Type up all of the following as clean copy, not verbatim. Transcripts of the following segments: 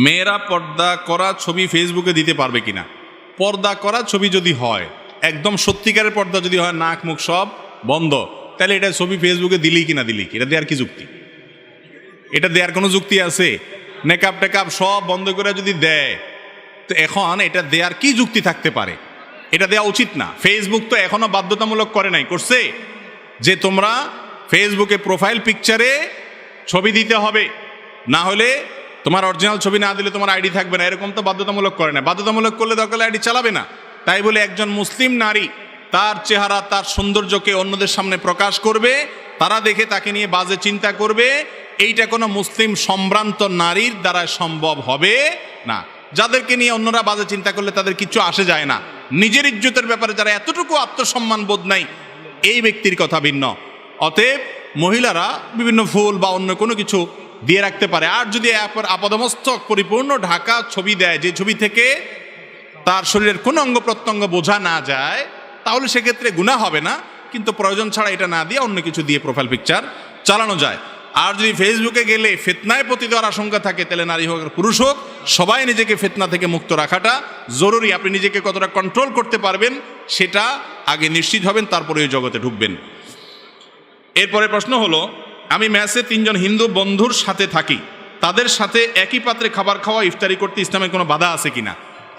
মেয়েরা পর্দা করা ছবি ফেসবুকে দিতে পারবে কিনা? পর্দা করা ছবি যদি হয়, একদম সত্যিকারের পর্দা যদি হয়, নাক মুখ সব বন্ধ, তাহলে এটা ছবি ফেসবুকে দিলেই কিনা দিলেই কি, এটা দেওয়ার কি যুক্তি? এটা দেওয়ার কোনো যুক্তি আছে? মেকআপ টেকআপ সব বন্ধ করে যদি দেয়, তো এখন এটা দেওয়ার কি যুক্তি থাকতে পারে? এটা দেওয়া উচিত না। ফেসবুক তো এখনো বাধ্যতামূলক করে নাই, করছে যে তোমরা ফেসবুকে প্রোফাইল পিকচারে ছবি দিতে হবে, না হলে তোমার অরিজিনাল ছবি না দিলে তোমার আইডি থাকবে না, এরকম তো বাধ্যতামূলক করে না। বাধ্যতামূলক করলে দরকার আইডি চালাবে না। তাই বলে একজন মুসলিম নারী তার চেহারা, তার সৌন্দর্যকে অন্যদের সামনে প্রকাশ করবে, তারা দেখে তাকে নিয়ে বাজে চিন্তা করবে, এইটা কোনো মুসলিম সম্ভ্রান্ত নারীর দ্বারা সম্ভব হবে না। যাদেরকে নিয়ে অন্যরা বাজে চিন্তা করলে তাদের কিছু আসে যায় না। নিজের ইজ্জতের ব্যাপারে যারা এতটুকু আত্মসম্মান বোধ নাই, এই ব্যক্তির কথা ভিন্ন। অতএব মহিলারা বিভিন্ন ফুল বা অন্য কোনো কিছু দিয়ে রাখতে পারে। আর যদি আপাদমস্তক পরিপূর্ণ ঢাকা ছবি দেয়, যে ছবি থেকে তার শরীরের কোনো অঙ্গ প্রত্যঙ্গ বোঝা না যায়, তাহলে সেক্ষেত্রে গুনাহ হবে না। কিন্তু প্রয়োজন ছাড়া এটা না দিয়ে অন্য কিছু দিয়ে প্রোফাইল পিকচার চালানো যায়। আর যদি ফেসবুকে গেলে ফিতনায় পতিত হওয়ার আশঙ্কা থাকে, তাহলে নারী হোক পুরুষ হোক, সবাই নিজেকে ফিতনা থেকে মুক্ত রাখাটা জরুরি। আপনি নিজেকে কতটা কন্ট্রোল করতে পারবেন সেটা আগে নিশ্চিত হবেন, তারপরে ওই জগতে ঢুকবেন। এরপরে প্রশ্ন হলো, আমি মেসে 3 জন হিন্দু বন্ধুর সাথে থাকি, তাদের সাথে একই পাত্রে খাবার খাওয়া, ইফতারি করতে ইসলামের কোনো বাধা আছে কিনা?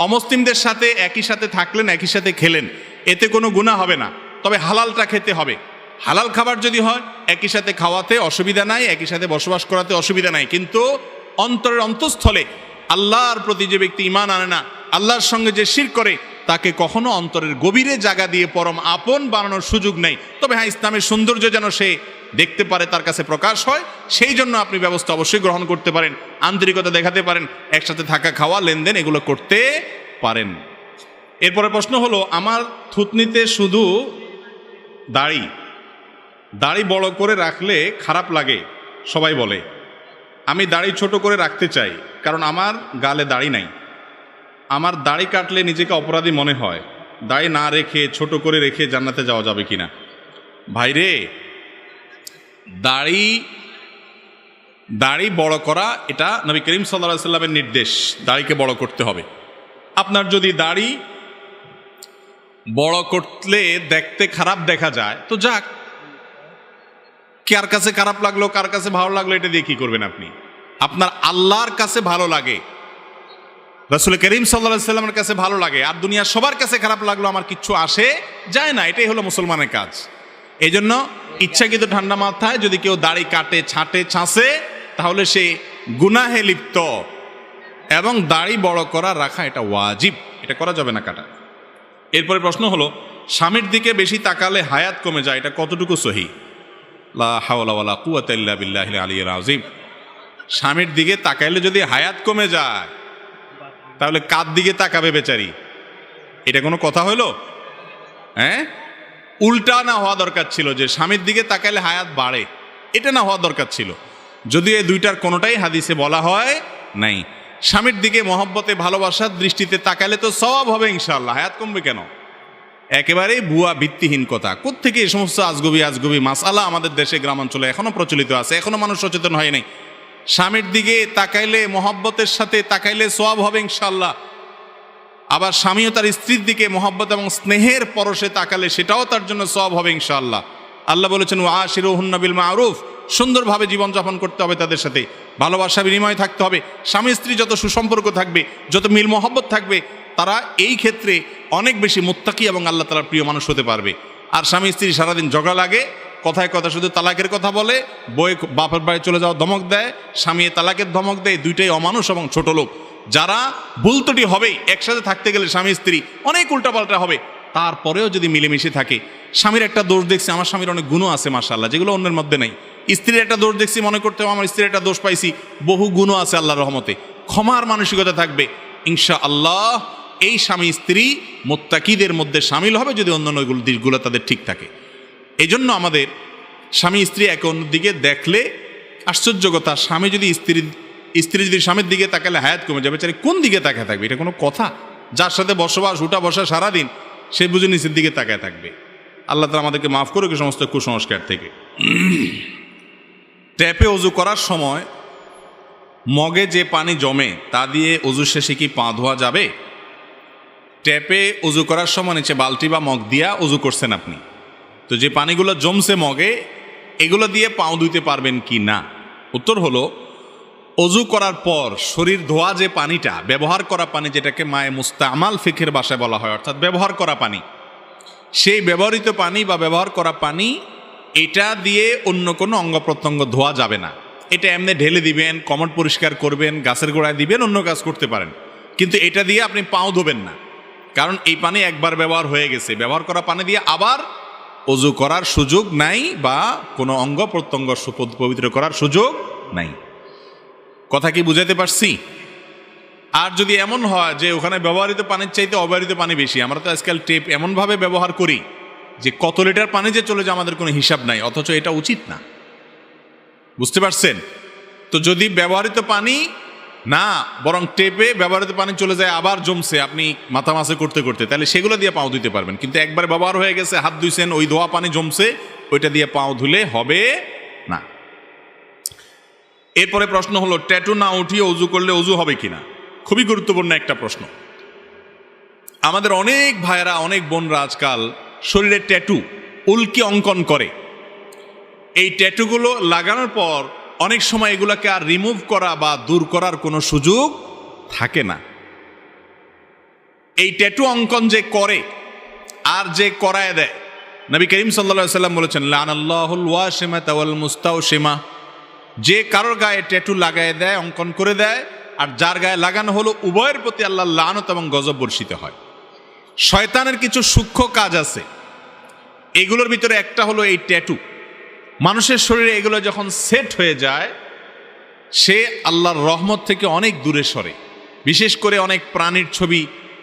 অমুসলিমদের সাথে একই সাথে থাকলেন, একই সাথে খেলেন, এতে কোনো গুনাহ হবে না, তবে হালালটা খেতে হবে। হালাল খাবার যদি হয়, একই সাথে খাওয়াতে অসুবিধা নাই, একই সাথে বসবাস করাতে অসুবিধা নাই। কিন্তু অন্তরের অন্তঃস্থলে আল্লাহর প্রতি যে ব্যক্তি ঈমান আনে না, আল্লাহর সঙ্গে যে শিরক করে, তাকে কখনো অন্তরের গভীরে জায়গা দিয়ে পরম আপন বানানোর সুযোগ নেই। তবে হ্যাঁ, ইসলামের সৌন্দর্য যেন সে দেখতে পারে, তার কাছে প্রকাশ হয়, সেই জন্য আপনি ব্যবস্থা অবশ্যই গ্রহণ করতে পারেন, আন্তরিকতা দেখাতে পারেন, একসাথে থাকা, খাওয়া, লেনদেন এগুলো করতে পারেন। এরপরে প্রশ্ন হলো, আমার থুতনিতে শুধু দাড়ি বড় করে রাখলে খারাপ লাগে সবাই বলে। আমি দাড়ি ছোট করে রাখতে চাই, কারণ আমার গালে দাড়ি নাই। আমার দাড়ি কাটলে নিজেকে অপরাধী মনে হয়। দাড়ি না রেখে ছোট করে রেখে জান্নাতে যাওয়া যাবে কিনা? ভাইরে, দাড়ি বড় করা এটা নবী করিম সাল্লাল্লাহু আলাইহি সাল্লামের নির্দেশ, দাড়িকে বড় করতে হবে। আপনার যদি দাড়ি বড় করলে দেখতে খারাপ দেখা যায়, তো যাক, কার কাছে খারাপ লাগলো, কার কাছে ভালো লাগলো, এটা দিয়ে কি করবেন আপনি? আপনার আল্লাহর কাছে ভালো লাগে, রাসূল করিম সাল্লাল্লাহু আলাইহি সাল্লামের কাছে ভালো লাগে, আর দুনিয়ার সবার কাছে খারাপ লাগলো, আমার কিচ্ছু আসে যায় না। এটাই হলো মুসলমানের কাজ। এই জন্য ইচ্ছাকৃত ঠান্ডা মাথায় যদি কেউ দাড়ি কাটে, ছাঁটে, ছাঁচে, তাহলে সে গুনাহে লিপ্ত। এবং দাড়ি বড় করা, রাখা এটা ওয়াজিব, এটা করা যাবে না, কাটা। এরপরে প্রশ্ন হলো, স্বামীর দিকে বেশি তাকালে হায়াত কমে যায়, এটা কতটুকু সহিহ? লা হাওলা ওয়ালা কুওয়াতা ইল্লা বিল্লাহিল আলিয়্যিল আযীম। স্বামীর দিকে তাকাইলে যদি হায়াত কমে যায়, তাহলে কার দিকে তাকাবে বেচারি? এটা কোনো কথা হলো? হ্যাঁ, উল্টা না হওয়া দরকার ছিল, যে স্বামীর দিকে তাকাইলে হায়াত বাড়ে, এটা না হওয়া দরকার ছিল। যদিও এই দুইটার কোনোটাই হাদিসে বলা হয় নাই। স্বামীর দিকে মহব্বতে, ভালোবাসার দৃষ্টিতে তাকাইলে তো সওয়াব হবে ইনশাআল্লাহ, হায়াত কমবে কেন? একেবারেই ভুয়া, ভিত্তিহীন কথা। কোত্থেকে এই সমস্ত আজগবি মাসআলা আমাদের দেশে, গ্রামাঞ্চলে এখনো প্রচলিত আছে, এখনো মানুষ সচেতন হয় নাই। স্বামীর দিকে তাকাইলে, মহব্বতের সাথে তাকাইলে সওয়াব হবে ইনশাআল্লাহ। আবার স্বামীও তার স্ত্রীর দিকে মহব্বত এবং স্নেহের পরশে তাকালে সেটাও তার জন্য সওয়াব হবে ইনশাআল্লাহ। আল্লাহ বলেছেন, ওয়াশিরুহুন্না বিল মারুফ, সুন্দরভাবে জীবনযাপন করতে হবে, তাদের সাথে ভালোবাসা বিনিময় থাকতে হবে। স্বামী স্ত্রী যত সুসম্পর্ক থাকবে, যত মিল মহব্বত থাকবে, তারা এই ক্ষেত্রে অনেক বেশি মুত্তাকি এবং আল্লাহ তাআলার প্রিয় মানুষ হতে পারবে। আর স্বামী স্ত্রী সারাদিন ঝগড়া লাগে, কথায় কথা শুধু তালাকের কথা বলে, বই বাপের বাড়ি চলে যাওয়া ধমক দেয়, স্বামী তালাকের ধমক দেয়, দুইটাই অমানুষ এবং ছোট লোক। যারা ভুল ত্রুটি হবেই, একসাথে থাকতে গেলে স্বামী স্ত্রী অনেক উল্টাপাল্টা হবে, তারপরেও যদি মিলেমিশে থাকে, স্বামীর একটা দোষ দেখছি, আমার স্বামীর অনেক গুণ আছে মাশাআল্লাহ, যেগুলো অন্যের মধ্যে নাই। স্ত্রীর একটা দোষ দেখছি, মনে করতে হবে আমার স্ত্রীর একটা দোষ পাইছি, বহু গুণও আছে আল্লাহর রহমতে, ক্ষমার মানসিকতা থাকবে, ইনশাআল্লাহ এই স্বামী স্ত্রী মুত্তাকিদের মধ্যে শামিল হবে, যদি অন্যান্য দিকগুলো তাদের ঠিক থাকে। এই জন্য আমাদের স্বামী স্ত্রী একে অন্যের দিকে দেখলে, আশ্চর্য কথা, স্বামী যদি স্ত্রী যদি স্বামীর দিকে তাকালে হায়াত কমে যাবে, বেচারি কোন দিকে তাকায় থাকবে? এটা কোনো কথা? যার সাথে বসবাস, উঠা বসা সারাদিন, সে বুঝে নিচের দিকে তাকায় থাকবে। আল্লাহ তাআলা আমাদেরকে মাফ করুক এই সমস্ত কুসংস্কার থেকে। ট্যাপে ওযু করার সময় মগে যে পানি জমে তা দিয়ে অজু শেষে কি পা ধোয়া যাবে? ট্যাপে অজু করার সময় নিচে বালতি বা মগ দিয়া অজু করছেন আপনি, তো যে পানিগুলো জমছে মগে এগুলো দিয়ে পাও ধুইতে পারবেন কি না? উত্তর হলো, অজু করার পর শরীর ধোয়া যে পানিটা, ব্যবহার করা পানি, যেটাকে মায়ে মুস্তামাল ফিকের ভাষায় বলা হয়, অর্থাৎ ব্যবহার করা পানি, সেই ব্যবহৃত পানি বা ব্যবহার করা পানি এটা দিয়ে অন্য কোনো অঙ্গ প্রত্যঙ্গ ধোয়া যাবে না। এটা এমনি ঢেলে দিবেন, কমোড পরিষ্কার করবেন, গাছের গোড়ায় দিবেন, অন্য কাজ করতে পারেন, কিন্তু এটা দিয়ে আপনি পাও ধোবেন না, কারণ এই পানি একবার ব্যবহার হয়ে গেছে। ব্যবহার করা পানি দিয়ে আবার অজু করার সুযোগ নাই বা কোনো অঙ্গ প্রত্যঙ্গ পবিত্র করার সুযোগ নাই। কথা কি বুঝাতে পারছি? আর যদি এমন হয় যে ওখানে ব্যবহৃত পানির চাইতে অব্যবহৃত পানি বেশি, আমরা তো আজকাল টেপ এমনভাবে ব্যবহার করি যে কত লিটার পানি যে চলে যায় আমাদের কোনো হিসাব নাই, অথচ এটা উচিত না। বুঝতে পারছেন? তো যদি ব্যবহৃত পানি না, বরং টেপে ব্যবহৃত পানি চলে যায় আবার জমছে আপনি মাথা মাছে করতে করতে, তাহলে সেগুলো দিয়ে পাও ধুইতে পারবেন। কিন্তু একবার ব্যবহার হয়ে গেছে, হাত ধুইছেন, ওই ধোয়া পানি জমছে, ওইটা দিয়ে পাও ধুলে হবে না। এরপরে প্রশ্ন হলো, ট্যাটু না উঠিয়ে অজু করলে অজু হবে কিনা? খুবই গুরুত্বপূর্ণ একটা প্রশ্ন। আমাদের অনেক ভাইয়েরা, অনেক বোনরা আজকাল শরীরে ট্যাটু, উল্কি অঙ্কন করে। এই ট্যাটুগুলো লাগানোর পর অনেক সময় এগুলোকে আর রিমুভ করা বা দূর করার কোনো সুযোগ থাকে না। এই ট্যাটু অঙ্কন যে করে আর যে করায় দেয়, নবী করিম সাল্লাল্লাহু আলাইহি ওয়াসাল্লাম বলেছেন, লানাল্লাহুল ওয়াশিমাতা ওয়াল মুস্তাওশিমা, যে কারোর গায়ে ট্যাটু লাগায় দেয়, অঙ্কন করে দেয়, আর যার গায়ে লাগানো হলো, উভয়ের প্রতি আল্লাহর লানত এবং গজব বর্ষিত হয়। শয়তানের কিছু সূক্ষ্ম কাজ আছে, এগুলোর ভিতরে একটা হলো এই ট্যাটু। মানুষের শরীরে এগুলো যখন সেট হয়ে যায়, সে আল্লাহর রহমত থেকে অনেক দূরে সরে। বিশেষ করে অনেক প্রাণীর ছবি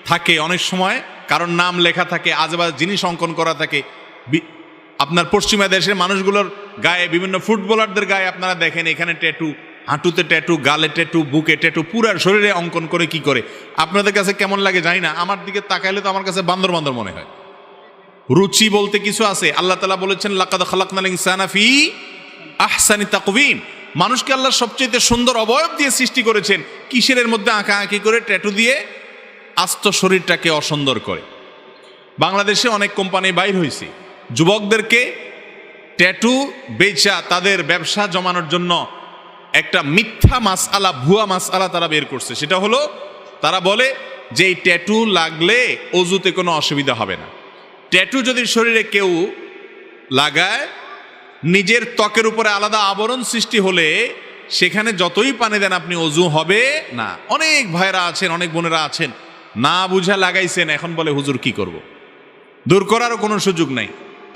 থাকে, অনেক সময় কারণ নাম লেখা থাকে, আজেবাজে জিনিস অঙ্কন করা থাকে। আপনার পশ্চিমা দেশের মানুষগুলোর গায়ে, বিভিন্ন ফুটবলারদের গায়ে আপনারা দেখেন এখানে ট্যাটু, হাঁটুতে ট্যাটু, গালে ট্যাটু, বুকে ট্যাটু, পুরো শরীরে অঙ্কন করে কি করে। আপনাদের কাছে কেমন লাগে জানি না, আমার দিকে তাকাইলে তো আমার কাছে বান্দর বান্দর মনে হয়। রুচি বলতে কিছু আছে। আল্লাহ তাআলা বলেছেন, লাকাদ খালাকনাল ইনসানা ফি আহসানি তাকওয়িম, মানুষকে আল্লাহ সবচেয়ে সুন্দর অবয়ব দিয়ে সৃষ্টি করেছেন। কিসের মধ্যে আঁকা আঁকি করে, ট্যাটু দিয়ে আস্ত শরীরটাকে অসুন্দর করে। বাংলাদেশে অনেক কোম্পানি বাইর হয়েছে, যুবকদেরকে ট্যাটু বেচা তাদের ব্যবসা জমানোর জন্য একটা মিথ্যা মাসআলা, ভুয়া মাসআলা তারা বের করছে। সেটা হলো, তারা বলে যে এই ট্যাটু লাগলে অজুতে কোনো অসুবিধা হবে না। ট্যাটু যদি শরীরে কেউ লাগায়, নিজের ত্বকের উপরে আলাদা আবরণ সৃষ্টি হলে সেখানে যতই পানি দেন আপনি, অজু হবে না। অনেক ভাইরা আছেন, অনেক বোনেরা আছেন, না বুঝা লাগাইছেন, এখন বলে হুজুর কি করব, দূর করারও কোনো সুযোগ নাই।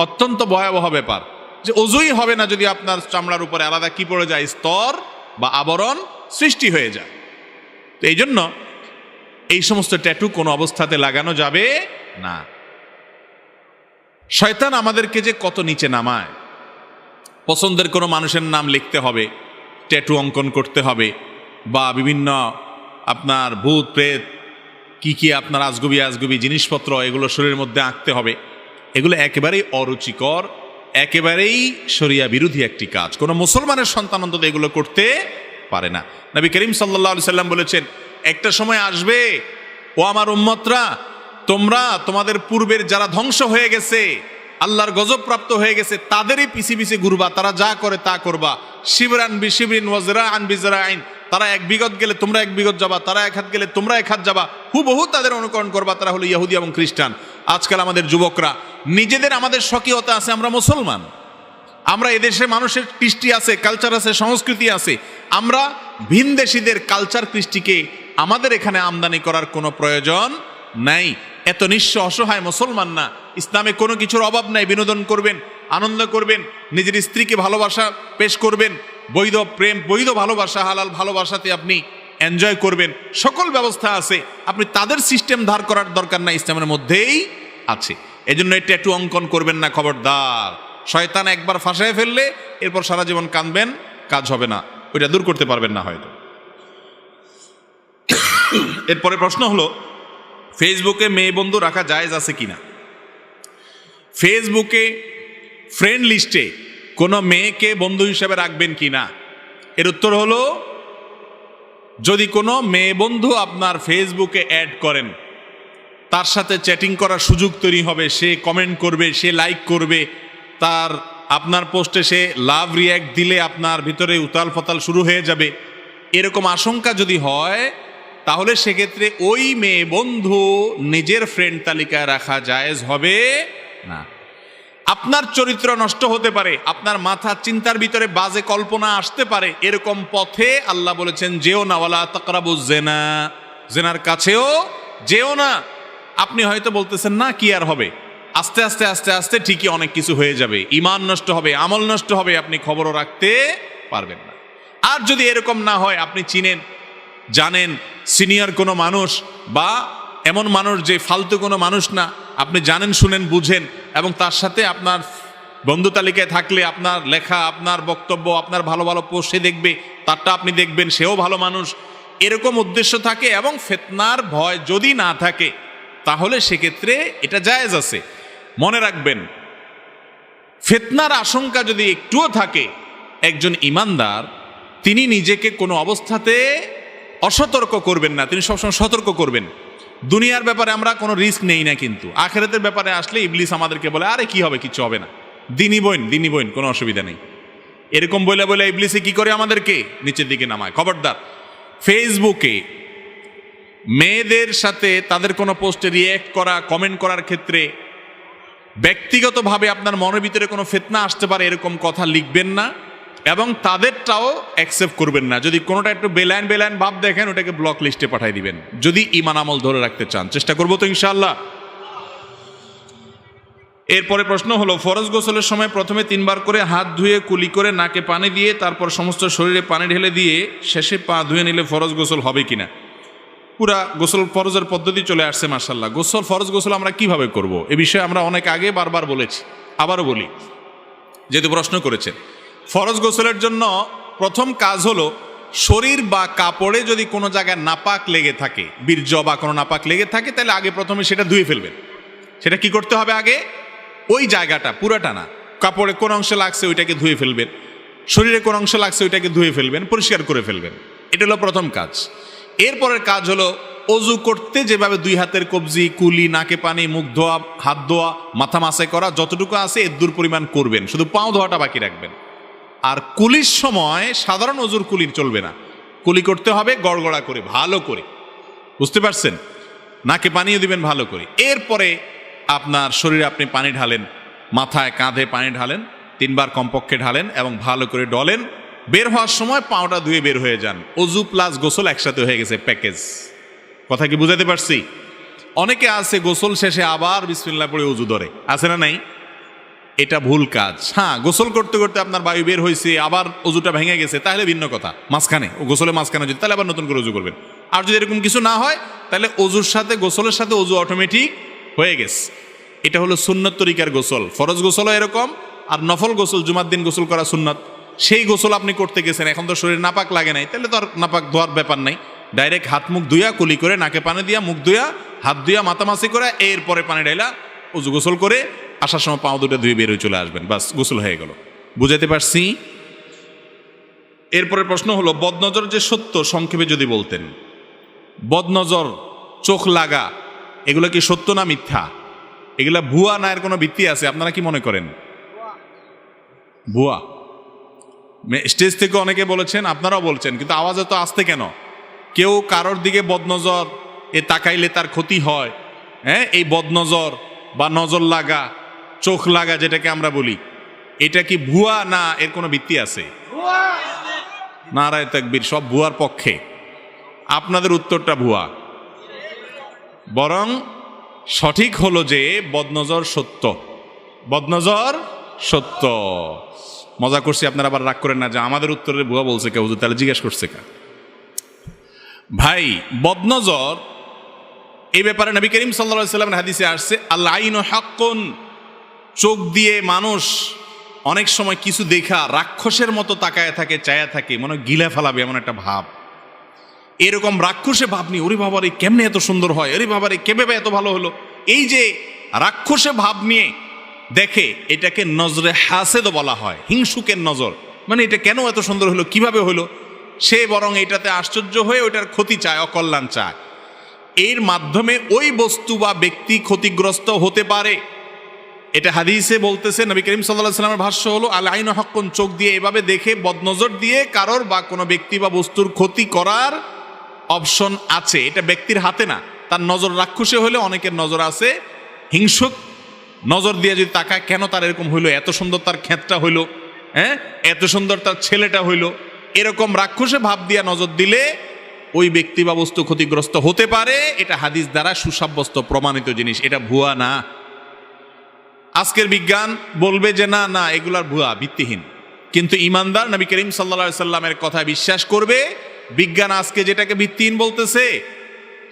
অত্যন্ত ভয়াবহ ব্যাপার যে অজুই হবে না যদি আপনার চামড়ার উপরে আলাদা কি পড়ে যায়, স্তর বা আবরণ সৃষ্টি হয়ে যায়। তো এই জন্য এই সমস্ত ট্যাটু কোনো অবস্থাতে লাগানো যাবে না। শয়তান আমাদেরকে যে কত নিচে নামায়। পছন্দের কোনো মানুষের নাম লিখতে হবে, ট্যাটু অঙ্কন করতে হবে, বা বিভিন্ন আপনার ভূত প্রেত কি কি আপনার আজগুবি আজগুবি জিনিসপত্র এগুলো শরীরের মধ্যে আঁকতে হবে। এগুলো একেবারেই অরুচিকর, একেবারেই শরিয়া বিরোধী একটি কাজ। কোনো মুসলমানের সন্তান অন্তত এগুলো করতে পারে না। নবী করিম সাল্লাল্লাহু আলাইহি সাল্লাম বলেছেন, একটা সময় আসবে, ও আমার উম্মতরা, তোমরা তোমাদের পূর্বের যারা ধ্বংস হয়ে গেছে, আল্লাহর গজব প্রাপ্ত হয়ে গেছে, তাদেরই পিছে পিছে ঘুরবা, তারা যা করে তা করবা। শিবরান বি শিবরিন ওয়া যিরাআন বি যিরাইন, তারা এক বিগত গেলে তোমরা এক বিগত যাবা, তারা এক হাত গেলে তোমরা এক হাত যাবা, হুবহু তাদের অনুকরণ করবা। তারা হলো ইহুদি এবং খ্রিস্টান। আজকাল আমাদের যুবকরা নিজেদের, আমাদের স্বকীয়তা আছে, আমরা মুসলমান, আমরা এদেশে মানুষের কৃষ্টি আছে, কালচার আছে, সংস্কৃতি আছে, আমরা ভিনদেশীদের কালচার কৃষ্টিকে আমাদের এখানে আমদানি করার কোনো প্রয়োজন নাই। এত নিঃস্ব অসহায় মুসলমান না। ইসলামে কোনো কিছুর অভাব নাই। বিনোদন করবেন, আনন্দ করবেন, নিজের স্ত্রীকে ভালোবাসা পেশ করবেন, বৈধ প্রেম, বৈধ ভালোবাসা, হালাল ভালোবাসাতে আপনি এনজয় করবেন, সকল ব্যবস্থা আছে। আপনি তাদের সিস্টেম ধার করার দরকার নাই, ইসলামের মধ্যেই আছে। এজন্য এই ট্যাটু অঙ্কন করবেন না, খবরদার। শয়তান একবার ফাঁসায় ফেললে এরপর সারা জীবন কাঁদবেন, কাজ হবে না, ওইটা দূর করতে পারবেন না হয়তো। এরপরে প্রশ্ন হলো, ফেসবুকে মেয়ে বন্ধু রাখা জায়েজ আছে কিনা? ফেসবুকে ফ্রেন্ড লিস্টে কোনো মেয়েকে বন্ধু হিসেবে রাখবেন কিনা? এর উত্তর হলো যদি কোনো মেয়ে বন্ধু আপনার ফেসবুকে অ্যাড করেন, তার সাথে চ্যাটিং করার সুযোগ তৈরি হবে, সে কমেন্ট করবে, সে লাইক করবে, তার আপনার পোস্টে সে লাভ রিয়্যাক্ট দিলে আপনার ভিতরে উতাল ফতাল শুরু হয়ে যাবে, এরকম আশঙ্কা যদি হয়, তাহলে সেক্ষেত্রে ওই মেয়ে বন্ধু নিজের ফ্রেন্ড তালিকায় রাখা জায়েজ হবে না। আপনার চরিত্র নষ্ট হতে পারে, আপনার মাথা চিন্তার ভিতরে বাজে কল্পনা আসতে পারে, এরকম পথে আল্লাহ বলেছেন যেও না, ওয়ালা তাকরাবুজ জিনা, জিনার কাছেও যেও না। আপনি হয়তো বলতেছেন না কি আর হবে, আস্তে আস্তে আস্তে আস্তে ঠিকই অনেক কিছু হয়ে যাবে, ঈমান নষ্ট হবে, আমল নষ্ট হবে, আপনি খবরও রাখতে পারবেন না। আর যদি এরকম না হয়, আপনি চিনেন জানেন সিনিয়র কোনো মানুষ বা এমন মানুষ যে ফালতু কোনো মানুষ না, আপনি জানেন শুনেন বুঝেন, এবং তার সাথে আপনার বন্ধু তালিকায় থাকলে আপনার লেখা, আপনার বক্তব্য, আপনার ভালো ভালো পোস্ট সে দেখবে, তারটা আপনি দেখবেন, সেও ভালো মানুষ, এরকম উদ্দেশ্য থাকে এবং ফিতনার ভয় যদি না থাকে, তাহলে সেক্ষেত্রে এটা জায়েজ আছে। মনে রাখবেন, ফিতনার আশঙ্কা যদি একটুও থাকে, একজন ঈমানদার তিনি নিজেকে কোনো অবস্থাতে অসতর্ক করবেন না, তিনি সবসময় সতর্ক করবেন। দুনিয়ার ব্যাপারে আমরা কোনো রিস্ক নেই না, কিন্তু আখিরাতের ব্যাপারে আসলে ইবলিস আমাদেরকে বলে আরে কি হবে, কিছু হবে না, দিনই বইন কোনো অসুবিধা নেই, এরকম বলে বলে ইবলিসে কি করে আমাদেরকে নিচের দিকে নামায়। খবরদার, ফেসবুকে মেয়েদের সাথে তাদের কোনো পোস্টে রিয়্যাক্ট করা, কমেন্ট করার ক্ষেত্রে ব্যক্তিগতভাবে আপনার মনের ভিতরে কোনো ফিতনা আসতে পারে এরকম কথা লিখবেন না, এবং তাদেরটাও অ্যাকসেপ্ট করবেন না। যদি কোনোটা একটু বেলাইন ভাব দেখেন, ওটাকে ব্লক লিস্টে পাঠিয়ে দিবেন, যদি ঈমান আমল ধরে রাখতে চান। চেষ্টা করবো তো ইনশাআল্লাহ। এরপরে প্রশ্ন হলো, ফরজ গোসলের সময় প্রথমে 3 বার করে হাত ধুয়ে কুলি করে নাকে পানি দিয়ে তারপর সমস্ত শরীরে পানি ঢেলে দিয়ে শেষে পা ধুয়ে নিলে ফরজ গোসল হবে কিনা? পুরা গোসল ফরজের পদ্ধতি চলে আসছে মাশাআল্লাহ। ফরজ গোসল আমরা কিভাবে করব, এ বিষয়ে আমরা অনেক আগে বারবার বলেছি, আবারও বলি যেহেতু প্রশ্ন করেছেন। ফরজ গোসলের জন্য প্রথম কাজ হলো, শরীর বা কাপড়ে যদি কোনো জায়গায় নাপাক লেগে থাকে, বীর্য বা কোনো নাপাক লেগে থাকে, তাহলে আগে প্রথমে সেটা ধুয়ে ফেলবেন। সেটা কি করতে হবে? আগে ওই জায়গাটা পুরাটা না, কাপড়ে কোন অংশে লাগছে ওইটাকে ধুয়ে ফেলবেন, শরীরে কোন অংশে লাগছে ওইটাকে ধুয়ে ফেলবেন, পরিষ্কার করে ফেলবেন। এটা হলো প্রথম কাজ। এরপরের কাজ হলো, অজু করতে যেভাবে 2 হাতের কবজি, কুলি, নাকে পানি, মুখ ধোয়া, হাত ধোয়া, মাথা মাসাই করা যতটুকু আছে এর দূর পরিমাণ করবেন, শুধু পাও ধোয়াটা বাকি রাখবেন। আর কুলির সময় সাধারণ অজুর কুলি চলবে না, কুলি করতে হবে গড়গড়া করে, ভালো করে, বুঝতে পারছেন? নাকে পানিও দিবেন ভালো করে। এরপরে আপনার শরীরে আপনি পানি ঢালেন, মাথায় কাঁধে পানি ঢালেন, 3 বার কমপক্ষে ঢালেন এবং ভালো করে ডলেন। বের হওয়ার সময় পাওটা ধুয়ে বের হয়ে যান। অজু প্লাস গোসল একসাথে হয়ে গেছে, প্যাকেজ। কথা কি বুঝাতে পারছি? অনেকে আছে গোসল শেষে আবার বিসমিল্লাহ পড়ে অজু ধরে, আছে না নাই? এটা ভুল কাজ। হ্যাঁ, গোসল করতে করতে আপনার বায়ু বের হয়েছে, আবার অজুটা ভেঙে গেছে, তাহলে ভিন্ন কথা। মাঝখানে গোসলের মাঝখানে যদি, তাহলে আবার নতুন করে অজু করবেন। আর যদি এরকম কিছু না হয়, তাহলে অজুর সাথে গোসলের সাথে অজু অটোমেটিক হয়ে গেছে। এটা হলো সুন্নত তরিকার গোসল। ফরজ গোসলও এরকম, আর নফল গোসল জুমার দিন গোসল করা সুন্নত, সেই গোসল আপনি করতে গেছেন, এখন তো শরীর নাপাক লাগে নাই, তাহলে তো আর নাপাক ধোয়ার ব্যাপার নাই। ডাইরেক্ট হাত মুখ ধুইয়া, কুলি করে, নাকে পানি দিয়া, মুখ ধুইয়া, হাত ধুইয়া, মাতামাসি করে, এরপরে পানি ঢাইলা অজু গোসল করে আসার সময় পাও দুটো ধুয়ে বের হয়ে চলে আসবেন, বাস গোসল হয়ে গেল। বুঝাতে পারছি? এরপরে প্রশ্ন হলো, বদনজর যে সত্য, সংক্ষেপে যদি বলতেন। বদনজর, চোখ লাগা, এগুলো কি সত্য না মিথ্যা? এগুলা ভুয়া না এর কোনো ভিত্তি আছে? আপনারা কি মনে করেন? ভুয়া। স্টেজ থেকে অনেকে বলেছেন, আপনারাও বলছেন, কিন্তু আওয়াজ তো আসতে কেন? কেউ কারোর দিকে বদনজর এ তাকাইলে তার ক্ষতি হয়, হ্যাঁ, এই বদনজর বা নজর লাগা, চোখ লাগা যেটাকে আমরা বলি, এটা কি ভুয়া না এর কোনো ভিত্তি আছে? নারায়ে তাকবীর, সব ভুয়ার পক্ষে। আপনাদের উত্তরটা ভুয়া। বরং সঠিক হলো যে বদনজর সত্য, বদনজর সত্য। মজা করছি, আপনারা আবার রাগ করেন না যে আমাদের উত্তরে ভুয়া বলছে কেউ, তাহলে জিজ্ঞেস করছে কা? ভাই, বদনজর এই ব্যাপারে নবী করিম সাল্লাল্লাহু আলাইহি ওয়াসাল্লামের হাদিসে আসছে, আল আইনু হাক্কুন, চোখ দিয়ে মানুষ অনেক সময় কিছু দেখা রাক্ষসের মতো তাকায় থাকে, চায়া থাকে, মনে গিলা ফেলাবে এমন একটা ভাব। এরকম রাক্ষসে ভাব নিয়ে, ওরে বাবারে কেমনে এত সুন্দর হয়, আরে বাবারে কেভাবে এত ভালো হলো, এই যে রাক্ষসে ভাব নিয়ে দেখে, এটাকে নজরে হাসেদ বলা হয়, হিংসুকের নজর। মানে এটা কেন এত সুন্দর হলো, কিভাবে হলো, সে বরং এটাতে আশ্চর্য হয়ে ওইটার ক্ষতি চায়, অকল্যাণ চায়। এর মাধ্যমে ওই বস্তু বা ব্যক্তি ক্ষতিগ্রস্ত হতে পারে। এটা হাদিসে বলতেছে, নবী করিম সাল্লাল্লাহু আলাইহি ওয়াসাল্লামের ভাষ্য হলো, আল আইনু হাক্কুন, চোখ দিয়ে এভাবে দেখে বদনজর দিয়ে কারোর বা কোনো ব্যক্তি বা বস্তুর ক্ষতি করার অপশন আছে। এটা ব্যক্তির হাতে না, তার নজর রাক্ষসে হলে অনেকের নজর আছে হিংসুক নজর দিয়ে যদি তাকায়, কেন তার এরকম হইলো, এত সুন্দর তার ক্ষেতটা হইলো, হ্যাঁ এত সুন্দর তার ছেলেটা হইলো, এরকম রাক্ষসে ভাব দিয়া নজর দিলে ওই ব্যক্তি বা বস্তু ক্ষতিগ্রস্ত হতে পারে। এটা হাদিস দ্বারা সুসাব্যস্ত প্রমাণিত জিনিস, এটা ভুয়া না। আজকের বিজ্ঞান বলবে যে না না এগুলার ভুয়া, ভিত্তিহীন, কিন্তু ইমানদার নবী করিম সাল্লাল্লাহু আলাইহি সাল্লামের কথা বিশ্বাস করবে। বিজ্ঞান আজকে যেটাকে ভিত্তিহীন বলতেছে,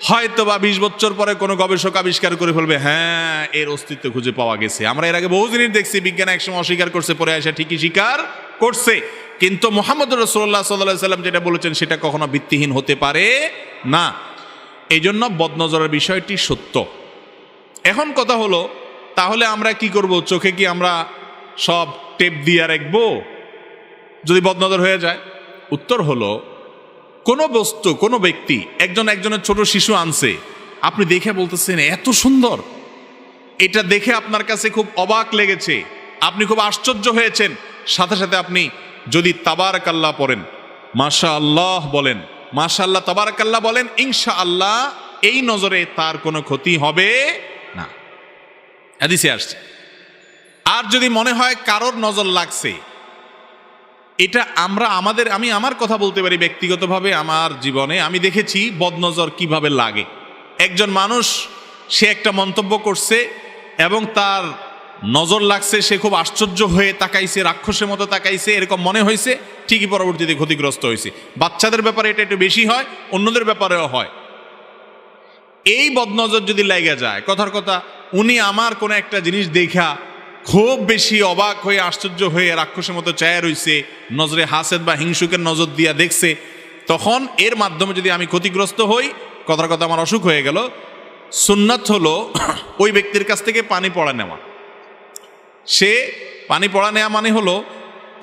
হয়তো বা 20 বছর পরে কোনো গবেষক আবিষ্কার করে ফেলবে, হ্যাঁ এর অস্তিত্ব খুঁজে পাওয়া গেছে। আমরা এর আগে বহু জিনিস দেখছি বিজ্ঞান একসময় অস্বীকার করছে, পরে এসে ঠিকই স্বীকার করছে। কিন্তু মুহাম্মদুর রাসূলুল্লাহ সাল্লাল্লাহু আলাইহি সাল্লাম যেটা বলেছেন সেটা কখনো ভিত্তিহীন হতে পারে না। এই জন্য বদনজরের বিষয়টি সত্য। এখন কথা হলো, তাহলে আমরা কি করব? চোখে কি আমরা সব টেপ দিয়ে রাখবো যদি বদনজর হয়ে যায়? উত্তর হলো, কোনো বস্তু, কোনো ব্যক্তি, একজনের ছোট শিশু আনছে, আপনি দেখে বলতেছেন এত সুন্দর, এটা দেখে আপনার কাছে খুব অবাক লেগেছে, আপনি খুব আশ্চর্য হয়েছেন, সাথে সাথে আপনি যদি তাবারাকাল্লাহ পড়েন, মাশাআল্লাহ বলেন, মাশাআল্লাহ তাবারাকাল্লাহ বলেন, ইনশাআল্লাহ এই নজরে তার কোনো ক্ষতি হবে না, হাদিসে আসছে। আর যদি মনে হয় কারোর নজর লাগছে, এটা আমি আমার কথা বলতে পারি ব্যক্তিগতভাবে, আমার জীবনে আমি দেখেছি বদনজর কিভাবে লাগে। একজন মানুষ, সে একটা মন্তব্য করছে এবং তার নজর লাগছে, সে খুব আশ্চর্য হয়ে তাকাইছে, রাক্ষসের মতো তাকাইছে, এরকম মনে হয়েছে, ঠিকই পরবর্তীতে ক্ষতিগ্রস্ত হয়েছে। বাচ্চাদের ব্যাপারে এটা একটু বেশি হয়, অন্যদের ব্যাপারেও হয়। এই বদনজর যদি লেগে যায়, কথার কথা উনি আমার কোনো একটা জিনিস দেখা খুব বেশি অবাক হয়ে আশ্চর্য হয়ে রাক্ষসের মতো চায়া রইছে, নজরে হাসেদ বা হিংসুকের নজর দিয়া দেখছে, তখন এর মাধ্যমে যদি আমি ক্ষতিগ্রস্ত হই, কথার কথা আমার অসুখ হয়ে গেল, সুন্নাত হলো ওই ব্যক্তির কাছ থেকে পানি পড়া নেওয়া। সে পানি পড়া নেওয়া মানে হলো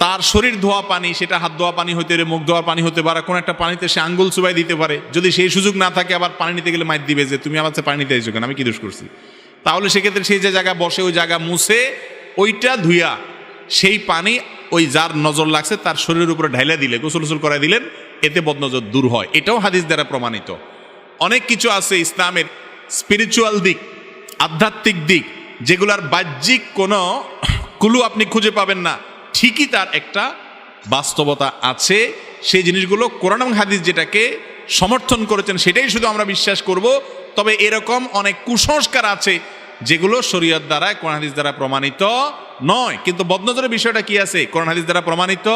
তার শরীর ধোয়া পানি, সেটা হাত ধোয়া পানি হতে পারে, মুখ ধোয়া পানি হতে পারে, কোনো একটা পানিতে সে আঙ্গুল চুবাই দিতে পারে। যদি সেই সুযোগ না থাকে, আবার পানি নিতে গেলে মাইর দিবে যে তুমি আমার কাছে পানি নিতে এসেছো কেন, আমি কি দোষ করছি? তাহলে সেক্ষেত্রে সেই যে জায়গায় বসে ওই জায়গা মুছে ওইটা ধুইয়া সেই পানি ওই যার নজর লাগছে তার শরীরের উপরে ঢাইলা দিলে, গোসল করাই দিলেন, এতে বদনজর দূর হয়। এটাও হাদিস দ্বারা প্রমাণিত। অনেক কিছু আছে ইসলামের স্পিরিচুয়াল দিক, আধ্যাত্মিক দিক, যেগুলার বাহ্যিক কোনো কুলু আপনি খুঁজে পাবেন না, ঠিকই তার একটা বাস্তবতা আছে। সেই জিনিসগুলো কোরআন এবং হাদিস যেটাকে সমর্থন করেছেন সেটাই শুধু আমরা বিশ্বাস করব। তবে এরকম অনেক কুসংস্কার আছে যেগুলো শরীয়ত দ্বারা, কোরআন হাদিস দ্বারা প্রমাণিত নয়। কিন্তু বদনজরের বিষয়টা কি আছে? কোরআন হাদিস দ্বারা প্রমাণিত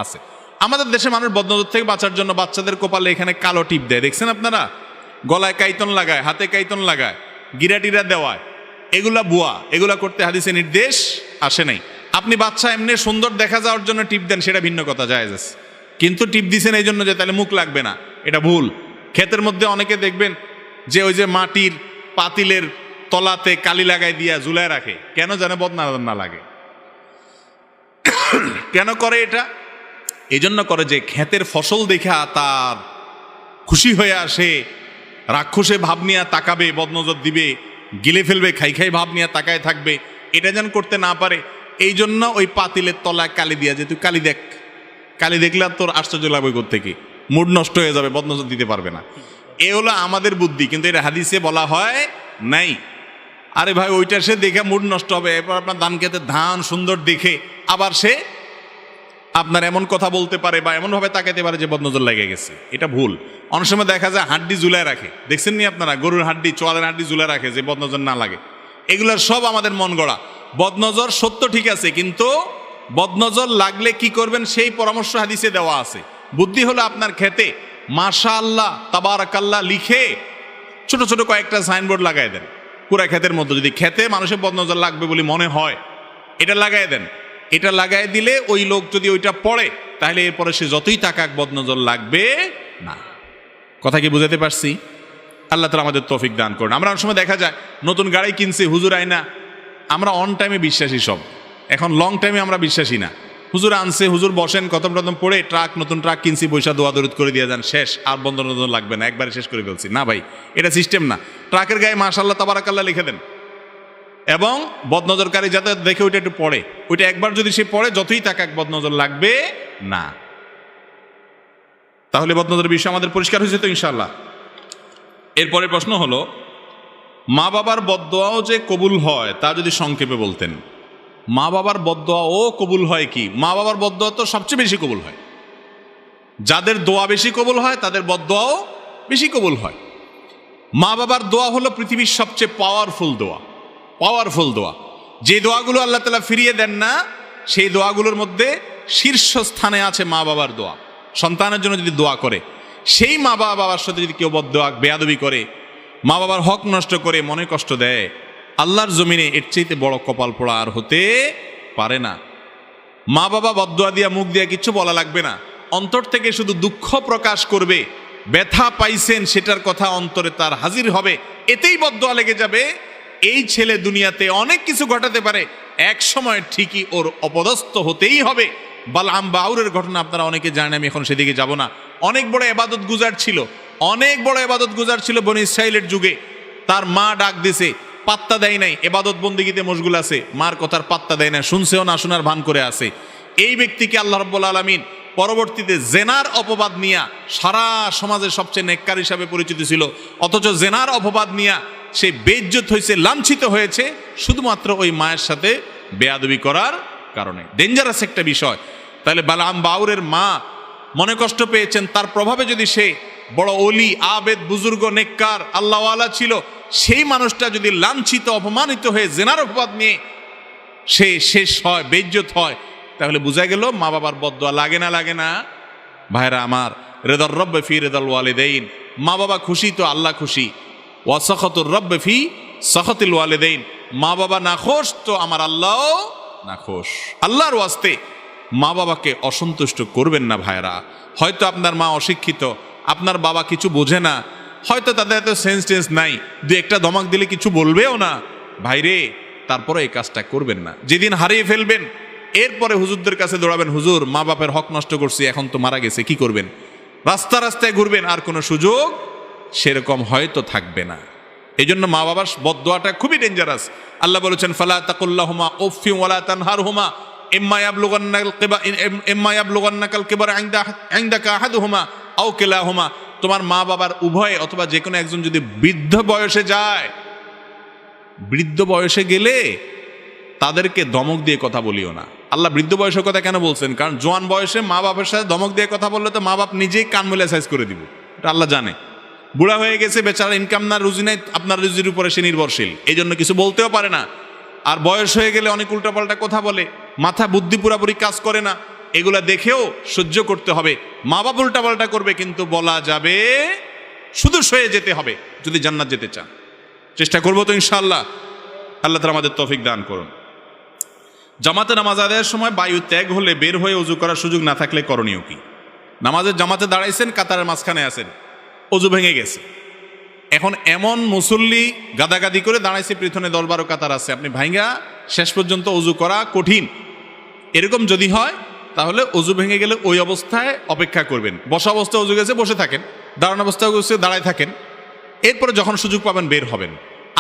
আছে। আমাদের দেশে মানুষ বদনজর থেকে বাঁচার জন্য বাচ্চাদের কপালে এখানে কালো টিপ দেয়, দেখছেন আপনারা? গলায় কাইতন লাগায়, হাতে কাইতন লাগায়, গিরাটিরা দেওয়ায়। এগুলা বুয়া, এগুলা করতে হাদিসে নির্দেশ আসে নাই। আপনি বাচ্চা এমনি সুন্দর দেখা যাওয়ার জন্য টিপ দেন, সেটা ভিন্ন কথা, জায়েজ আছে। কিন্তু টিপ দিছেন এই জন্য যে তাহলে মুখ লাগবে না, এটা ভুল। ক্ষেতের মধ্যে অনেকে দেখবেন যে ওই যে মাটির পাতিলের তলাতে কালি লাগাই দিয়া ঝুলায় রাখে, কেন জানে? বদনজর না লাগে। কেন করে এটা? এই জন্য করে যে ক্ষেতের ফসল দেখা তার খুশি হয়ে আসে, রাক্ষসে ভাব নিয়ে তাকাবে, বদনজর দিবে, গিলে ফেলবে, খাই খাই ভাব নিয়ে তাকায় থাকবে, এটা যেন করতে না পারে। এই জন্য ওই পাতিলের তলায় কালি দিয়া, যে তুই কালি দেখ, কালি দেখলে আর তোর আশ্চর্য লাগবে কোত্থেকে, মুড নষ্ট হয়ে যাবে, বদনজর দিতে পারবে না। এ হলো আমাদের বুদ্ধি, কিন্তু এটা হাদিসে বলা হয় নাই। আরে ভাই, ওইটা সে দেখে মুড নষ্ট হবে, এরপর আপনার ধান খেতে ধান সুন্দর দেখে আবার সে আপনার এমন কথা বলতে পারে বা এমনভাবে তাকাইতে পারে যে বদনজর লেগে গেছে। এটা ভুল। অনেক সময় দেখা যায় হাড্ডি ঝুলায় রাখে, দেখছেন নি আপনারা? গরুর হাড্ডি, চোয়ালের হাড্ডি ঝুলায় রাখে যে বদনজর না লাগে। এগুলোর সব আমাদের মন গড়া। বদনজর সত্য ঠিক আছে, কিন্তু বদনজর লাগলে কি করবেন সেই পরামর্শ হাদিসে দেওয়া আছে। বুদ্ধি হলো আপনার খেতে মাশাআল্লাহ তাবারাকাল্লাহ লিখে ছোট ছোট কয়েকটা সাইনবোর্ড লাগাই দেন পুরা ক্ষেতের মধ্যে। যদি খেতে মানুষের বদনজর লাগবে বলে মনে হয়, এটা লাগাই দেন। এটা লাগাই দিলে ওই লোক যদি ওইটা পড়ে, তাহলে এরপরে সে যতই তাকাক বদনজর লাগবে না। কথা কি বুঝাতে পারছি? আল্লাহ তাআলা আমাদের তৌফিক দান করুন। আমরা অনেক সময় দেখা যায় নতুন গাড়ি কিনছি, হুজুর আইনা, আমরা অন টাইমে বিশ্বাসী সব, এখন লং টাইমে আমরা বিশ্বাসী না। হুজুর আনছে, হুজুর বসেন, খতম টতম পড়ে ট্রাক, নতুন ট্রাক কিনছি, পয়সা দোয়া দরুদ করে দিয়ে যান, শেষ, আর বন্ধ নতুন লাগবে না, একবারে শেষ করে ফেলছি। না ভাই, এটা সিস্টেম না। ট্রাকের গায়ে মাশাআল্লাহ তাবারাকাল্লাহ লিখে দেন, এবং বদনজরকারী যাতে দেখে ওইটা একটু পড়ে, ওইটা একবার যদি সে পড়ে যতই তাকাক বদনজর লাগবে না। তাহলে বদনজরের বিষয় আমাদের পরিষ্কার হয়েছে তো ইনশাআল্লাহ। এরপরে প্রশ্ন হলো, মা বাবার বদদোয়াও যে কবুল হয় তা যদি সংক্ষেপে বলতেন। মা বাবার বদদোয়াও কবুল হয় কি? মা বাবার বদদোয়া তো সবচেয়ে বেশি কবুল হয়। যাদের দোয়া বেশি কবুল হয় তাদের বদদোয়াও বেশি কবুল হয়। মা বাবার দোয়া হলো পৃথিবীর সবচেয়ে পাওয়ারফুল দোয়া। পাওয়ারফুল দোয়া, যে দোয়াগুলো আল্লাহ তাআলা ফিরিয়ে দেন না, সেই দোয়াগুলোর মধ্যে শীর্ষস্থানে আছে মা বাবার দোয়া। সন্তানের জন্য যদি দোয়া করে, সেই মা বাবার সাথে যদি কেউ বদদোয়া বেয়াদবি করে, মা বাবার হক নষ্ট করে, মনে কষ্ট দেয়, আল্লাহর জমিনে এর চাইতে বড় কপাল পোড়া আর হতে পারে না। মা বাবা বদদোয়া দিয়া, মুখ দিয়া কিচ্ছু বলা লাগবে না, অন্তর থেকে শুধু দুঃখ প্রকাশ করবে, ব্যথা পাইছেন সেটার কথা অন্তরে তার হাজির হবে, এতেই বদদোয়া লেগে যাবে। এই ছেলে দুনিয়াতে অনেক কিছু ঘটাতে পারে, এক সময় ঠিকই ওর অপদস্থ হতেই হবে। বালআম বাউরের ঘটনা আপনারা অনেকে জানেন, আমি এখন সেদিকে যাব না। অনেক বড় ইবাদত গুজার ছিল, অনেক বড় ইবাদত গুজার ছিল বনি ইসরাইলের যুগে। তার মা ডাক দিছে, পাত্তা দেয় নাই, ইবাদত বন্দেগীতে মশগুল আছে, মার কথার পাত্তা দেয় না, শুনছেও না, শোনার ভান করে আছে। এই ব্যক্তিকে আল্লাহ রাব্বুল আলামিন পরবর্তীতে জেনার অপবাদ নিয়া, সারা সমাজের সবচেয়ে নেককার হিসাবে পরিচিত ছিল, অথচ জেনার অপবাদ নিয়া সে বেইজ্জত হয়েছে, লাঞ্ছিত হয়েছে, শুধুমাত্র ওই মায়ের সাথে বেয়াদবি করার কারণে। ডেঞ্জারাস একটা বিষয়। তাহলে বালআম বাউরের মা মনে কষ্ট পেয়েছেন, তার প্রভাবে যদি সে বড় ওলি, আবেদ, বুজুর্গ, নেককার, আল্লাহওয়ালা ছিল, সেই মানুষটা যদি লাঞ্ছিত, অপমানিত হয়ে জেনার অপবাদ নিয়ে সে শেষ হয়, বেইজ্জত হয়, তাহলে বোঝা গেল মা বাবার বদদোয়া লাগে না, লাগে না? ভাইরা আমার, রেদার রব্বে ফি রেদাল ওয়ালিদাইন, মা বাবা খুশি তো আল্লাহ খুশি। ওয়া সাখাতুর রব্বে ফি সাখাতিল ওয়ালিদাইন, মা বাবা নাখোশ তো আমার আল্লাহ নাখোশ। আল্লাহর ওয়াস্তে মা বাবাকে অসন্তুষ্ট করবেন না ভাইরা। হয়তো আপনার মা অশিক্ষিত, আপনার বাবা কিছু বোঝে না, হয়তো তাদের এত সেন্স টেন্স নাই, দু একটা ধমক দিলে কিছু বলবেও না, ভাইরে তারপরে এই কাজটা করবেন না। যেদিন হারিয়ে ফেলবেন, এরপরে হুজুরদের কাছে দৌড়াবেন, হুজুর মা বাপের হক নষ্ট করছি, এখন তো মারা গেছে, কি করবেন? রাস্তা রাস্তায় ঘুরবেন, আর কোনো সুযোগ সেরকম হয়তো থাকবে না। এই জন্য মা বাবার বদদোয়াটা খুবই ডেঞ্জারাস। আল্লাহ বলেছেন, ফালা তাকুল্লাহুমা উফফি ওয়ালা তানহারহুমা ইম্মা ইয়াবলুগান্নাকাল কিবার ইনদাকা আহাদুহুমা আও কিলাহুমা। তোমার মা বাবার উভয় অথবা যে কোনো একজন যদি বৃদ্ধ বয়সে যায়, বৃদ্ধ বয়সে গেলে তাদেরকে ধমক দিয়ে কথা বলিও না। আল্লাহ বৃদ্ধ বয়সের কথা কেন বলছেন? কারণ জোয়ান বয়সে মা বাবার সাথে ধমক দিয়ে কথা বললে তো মা বাপ নিজেই কান মেলে সাইজ করে দিব, এটা আল্লাহ জানে। বুড়া হয়ে গেছে, বেচারা ইনকাম না, রুজি নাই, আপনার রুজির উপরে সে নির্ভরশীল, এই জন্য কিছু বলতেও পারে না। আর বয়স হয়ে গেলে অনেক উল্টাপাল্টা কথা বলে, মাথা বুদ্ধি পুরাপুরি কাজ করে না, এগুলা দেখেও সহ্য করতে হবে। মা বাপ উল্টাপাল্টা করবে, কিন্তু বলা যাবে, শুধু সয়ে যেতে হবে যদি জান্নাত যেতে চান। চেষ্টা করবো তো ইনশাআল্লাহ। আল্লাহ তাআলা আমাদের তৌফিক দান করুন। জামাতে নামাজ আদায়ের সময় বায়ু ত্যাগ হলে বের হয়ে ওযু করার সুযোগ না থাকলে করণীয় কি? নামাজের জামাতে দাঁড়াইছেন, কাতারের মাঝখানে আছেন, ওযু ভেঙে গেছে, এখন এমন মুসল্লি গাদাগাদি করে দাঁড়াইছে, পিছনে 10-12 কাতার আছে, আপনি ভাঙ্গা শেষ পর্যন্ত ওযু করা কঠিন। এরকম যদি হয় তাহলে ওযু ভেঙে গেলে ওই অবস্থায় অপেক্ষা করবেন। বসা অবস্থায় ওযু গেছে, বসে থাকেন, দাঁড়ানো অবস্থায় গেছে, দাঁড়ায় থাকেন, এরপরে যখন সুযোগ পাবেন বের হবেন।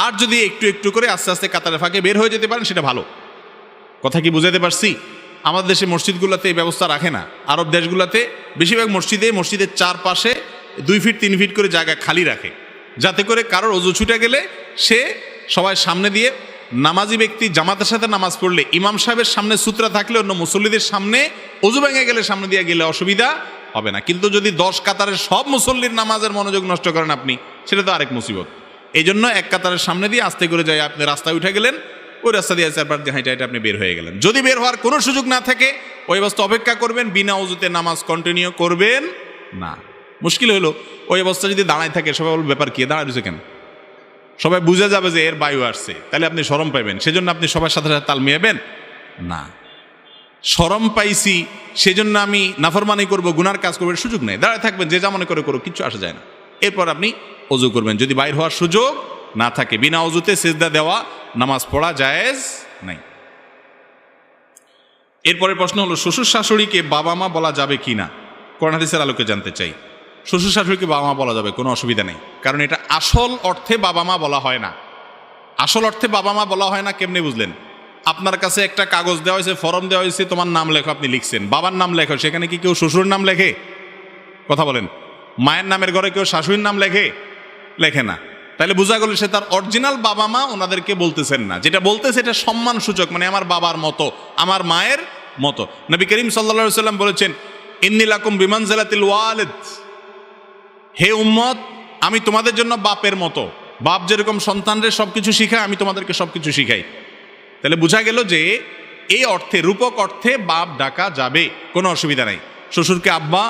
আর যদি একটু একটু করে আস্তে আস্তে কাতারের ফাঁকে বের হয়ে যেতে পারেন, সেটা ভালো। কথা কি বুঝাতে পারছি? আমাদের দেশে মসজিদগুলোতে এই ব্যবস্থা রাখে না। আরব দেশগুলোতে বেশিরভাগ মসজিদের চারপাশে 2 ফিট 3 ফিট করে জায়গা খালি রাখে, যাতে করে কারোর ওযু ছুটে গেলে সে সবাই সামনে দিয়ে, নামাজি ব্যক্তি জামাতের সাথে নামাজ পড়লে ইমাম সাহেবের সামনে সূত্রা থাকলে অন্য মুসল্লিদের সামনে ওযু ভেঙে গেলে সামনে দিয়ে গেলে অসুবিধা হবে না। কিন্তু যদি 10 কাতারের সব মুসল্লির নামাজের মনোযোগ নষ্ট করেন আপনি, সেটা তো আরেক মুসিবত। এই জন্য এক কাতারের সামনে দিয়ে আস্তে করে যাই, আপনি রাস্তায় উঠে গেলেন, ওই রাস্তা দিয়ে চারবার দিয়ে হাইটে আপনি বের হয়ে গেলেন। যদি বের হওয়ার কোনো সুযোগ না থাকে, ওই অবস্থা অপেক্ষা করবেন, বিনা ওযুতে নামাজ কন্টিনিউ করবেন না। মুশকিল হলো ওই অবস্থা যদি দাঁড়ায় থাকে, সবাই বলবে ব্যাপার কি, দাঁড়ায় রয়েছে কেন? সবাই বুঝে যাবে যে এর বায়ু আসছে, তাহলে আপনি শরম পাইবেন। সেজন্য আপনি সবার সাথে সাথে তাল মিলাবেন না। শরম পাইছি সেজন্য আমি নাফরমানি করবো, গুনার কাজ করবো, সুযোগ নেই। দাঁড়ায় থাকবেন, যে যা মনে করে করুক, কিচ্ছু আসা যায় না। এরপর আপনি ওযু করবেন। যদি বাইর হওয়ার সুযোগ না থাকে, বিনা ওযুতে সিজদা দেওয়া নামাজ পড়া জায়েজ নাই। এরপরে প্রশ্ন হলো শ্বশুর শাশুড়িকে বাবা মা বলা যাবে কি না, কোরআন হাদিসের আলোকে জানতে চাই। শ্বশুর শাশুড়িকে বাবা মা বলা যাবে, কোনো অসুবিধা নেই, কারণ এটা আসল অর্থে বাবা মা বলা হয় না। আসল অর্থে বাবা মা বলা হয় না কেমনে বুঝলেন? আপনার কাছে একটা কাগজ দেওয়া হয়েছে, ফর্ম দেওয়া হয়েছে, তোমার নাম লেখো, আপনি লিখছেন, বাবার নাম লেখো, সেখানে কি কেউ শ্বশুরের নাম লেখে? কথা বলেন। মায়ের নামের ঘরে কেউ শাশুড়ির নাম লেখে? লেখে না। তাহলে বোঝা গেল সে তার অরিজিনাল বাবা মা ওনাদেরকে বলতেছেন না, যেটা বলতেছে এটা সম্মান সূচক, মানে আমার বাবার মতো, আমার মায়ের মতো। নবী করিম সাল্লাল্লাহু আলাইহি সাল্লাম বলেছেন, ইন্নী লাকুম বিমানজিলাতিল ওয়ালিদ, হে উম্মত, আমি তোমাদের জন্য বাপের মতো। বাপ যেরকম সন্তানদের সবকিছু শিখায়, আমি তোমাদেরকে সবকিছু শিখাই। তাহলে বোঝা গেল যে এই অর্থে, রূপক অর্থে বাপ ডাকা যাবে, কোনো অসুবিধা নাই। শ্বশুরকে আব্বা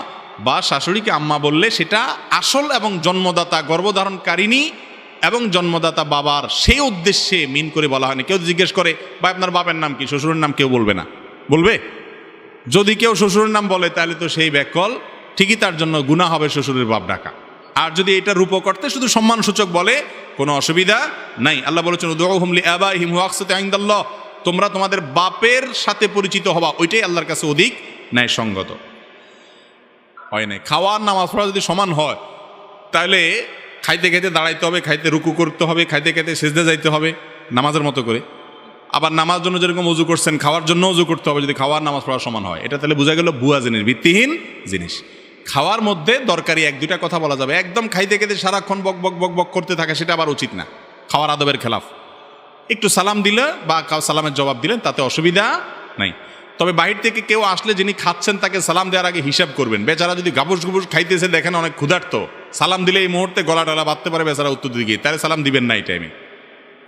বা শাশুড়িকে আম্মা বললে সেটা আসল এবং জন্মদাতা গর্ভধারণকারিণী এবং জন্মদাতা বাবার সেই উদ্দেশ্যে মিন করে বলা হয়নি। কেউ জিজ্ঞেস করে ভাই আপনার বাপের নাম কি, শ্বশুরের নাম কেউ বলবে না। বলবে? যদি কেউ শ্বশুরের নাম বলে তাহলে তো সেই ব্যাকল, ঠিকই তার জন্য গুনাহ হবে শ্বশুরের বাপ ডাকা। আর যদি এটা রূপক অর্থে শুধু সম্মানসূচক বলে, কোনো অসুবিধা নাই। আল্লাহ বলেছেন উদউহুম লিআবাইহিম হুয়া আকসাতু ইনদাল্লাহ, তোমরা তোমাদের বাপের সাথে পরিচিত হবা, ওইটাই আল্লাহর কাছে অধিক ন্যায়সঙ্গত। হয় নাই খাওয়ার নামাজ পড়া যদি সমান হয়, তাহলে খাইতে খাইতে দাঁড়াইতে হবে, খাইতে রুকু করতে হবে, খাইতে খাইতে সেজদা যাইতে হবে নামাজের মতো করে। আবার নামাজ জন্য যেরকম উজু করছেন, খাওয়ার জন্য উজু করতে হবে, যদি খাওয়ার নামাজ পড়া সমান হয়। এটা তাহলে বোঝা গেল ভুয়া জিনিস, ভিত্তিহীন জিনিস। খাওয়ার মধ্যে দরকারি এক দুইটা কথা বলা যাবে, একদম খাইতে খাইতে সারাক্ষণ বক বক বক বক করতে থাকে, সেটা আবার উচিত না, খাওয়ার আদবের খেলাফ। একটু সালাম দিলে বা সালামের জবাব দিলেন, তাতে অসুবিধা নাই। তবে বাহির থেকে কেউ আসলে যিনি খাচ্ছেন তাকে সালাম দেওয়ার আগে হিসাব করবেন। বেচারা যদি গাবুস গুবুস খাইতেছে, দেখেন অনেক ক্ষুধার্ত, সালাম দিলে এই মুহূর্তে গলা টলা বাঁধতে পারে বেচারা উত্তর দিকে, তাহলে সালাম দিবেন না, এই টাইমে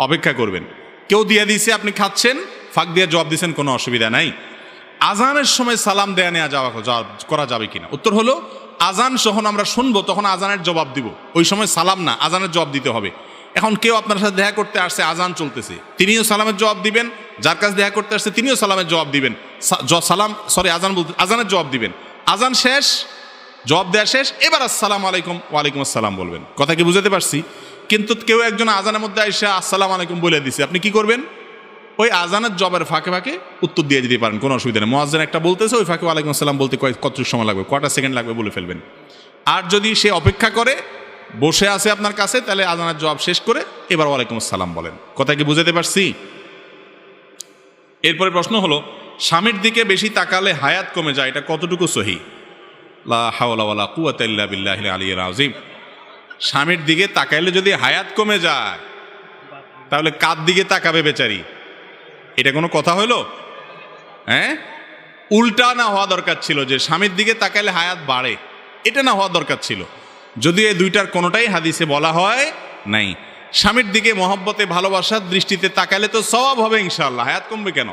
অপেক্ষা করবেন। কেউ দিয়ে দিয়েছে, আপনি খাচ্ছেন, ফাঁক দিয়ে জবাব দিচ্ছেন, কোনো অসুবিধা নাই। আজানের সময় সালাম দেয়া নেওয়া যাওয়া করা যাবে কিনা? উত্তর হলো আজান যখন আমরা শুনবো তখন আজানের জবাব দিব, ওই সময় সালাম না, আজানের জবাব দিতে হবে। এখন কেউ আপনার সাথে দেখা করতে আসছে, আজান চলতেছে, তিনিও সালামের জবাব দিবেন, যার কাছে দেখা করতে আসছে তিনিও সালামের জবাব দিবেন, আজানের জবাব দিবেন। আজান শেষ, জবাব দেওয়া শেষ, এবার আসসালামু আলাইকুম, ওয়ালাইকুম আসসালাম বলবেন। কথা কি বুঝাতে পারছি? কিন্তু কেউ একজন আজানের মধ্যে আইসা আসসালামু আলাইকুম বলে দিছে, আপনি কি করবেন? ওই আজানের জবের ফাঁকে ফাঁকে উত্তর দিয়ে দিতে পারেন, কোনো অসুবিধা নেই। মুয়াজ্জিন একটা বলতেছে, ওই ফাঁকে ওয়ালাইকুম আসসালাম বলতে কত সময় লাগবে, কটা সেকেন্ড লাগবে বলে ফেলবেন। আর যদি সে অপেক্ষা করে বসে আছে আপনার কাছে, তাহলে আজানের জবাব শেষ করে এবার ওয়ালাইকুম আসসালাম বলেন। কথা কি বুঝাতে পারছি? এরপরে প্রশ্ন হলো স্বামীর দিকে বেশি তাকালে হায়াত কমে যায়, এটা কতটুকু সহি? লা হাওলা ওয়ালা কুওয়াতা ইল্লা বিল্লাহিল আলিয়্যিল আযীম। স্বামীর দিকে তাকাইলে যদি হায়াত কমে যায়, তাহলে কার দিকে তাকাবে বেচারি? এটা কোনো কথা হলো? হ্যাঁ, উল্টা না হওয়া দরকার ছিল, যে স্বামীর দিকে তাকাইলে হায়াত বাড়ে, এটা না হওয়া দরকার ছিল। যদি এই দুইটার কোনোটাই হাদিসে বলা হয় নাই। স্বামীর দিকে মহব্বতে ভালোবাসার দৃষ্টিতে তাকাইলে তো সওয়াব হবে ইনশাআল্লাহ, হায়াত কমবে কেন?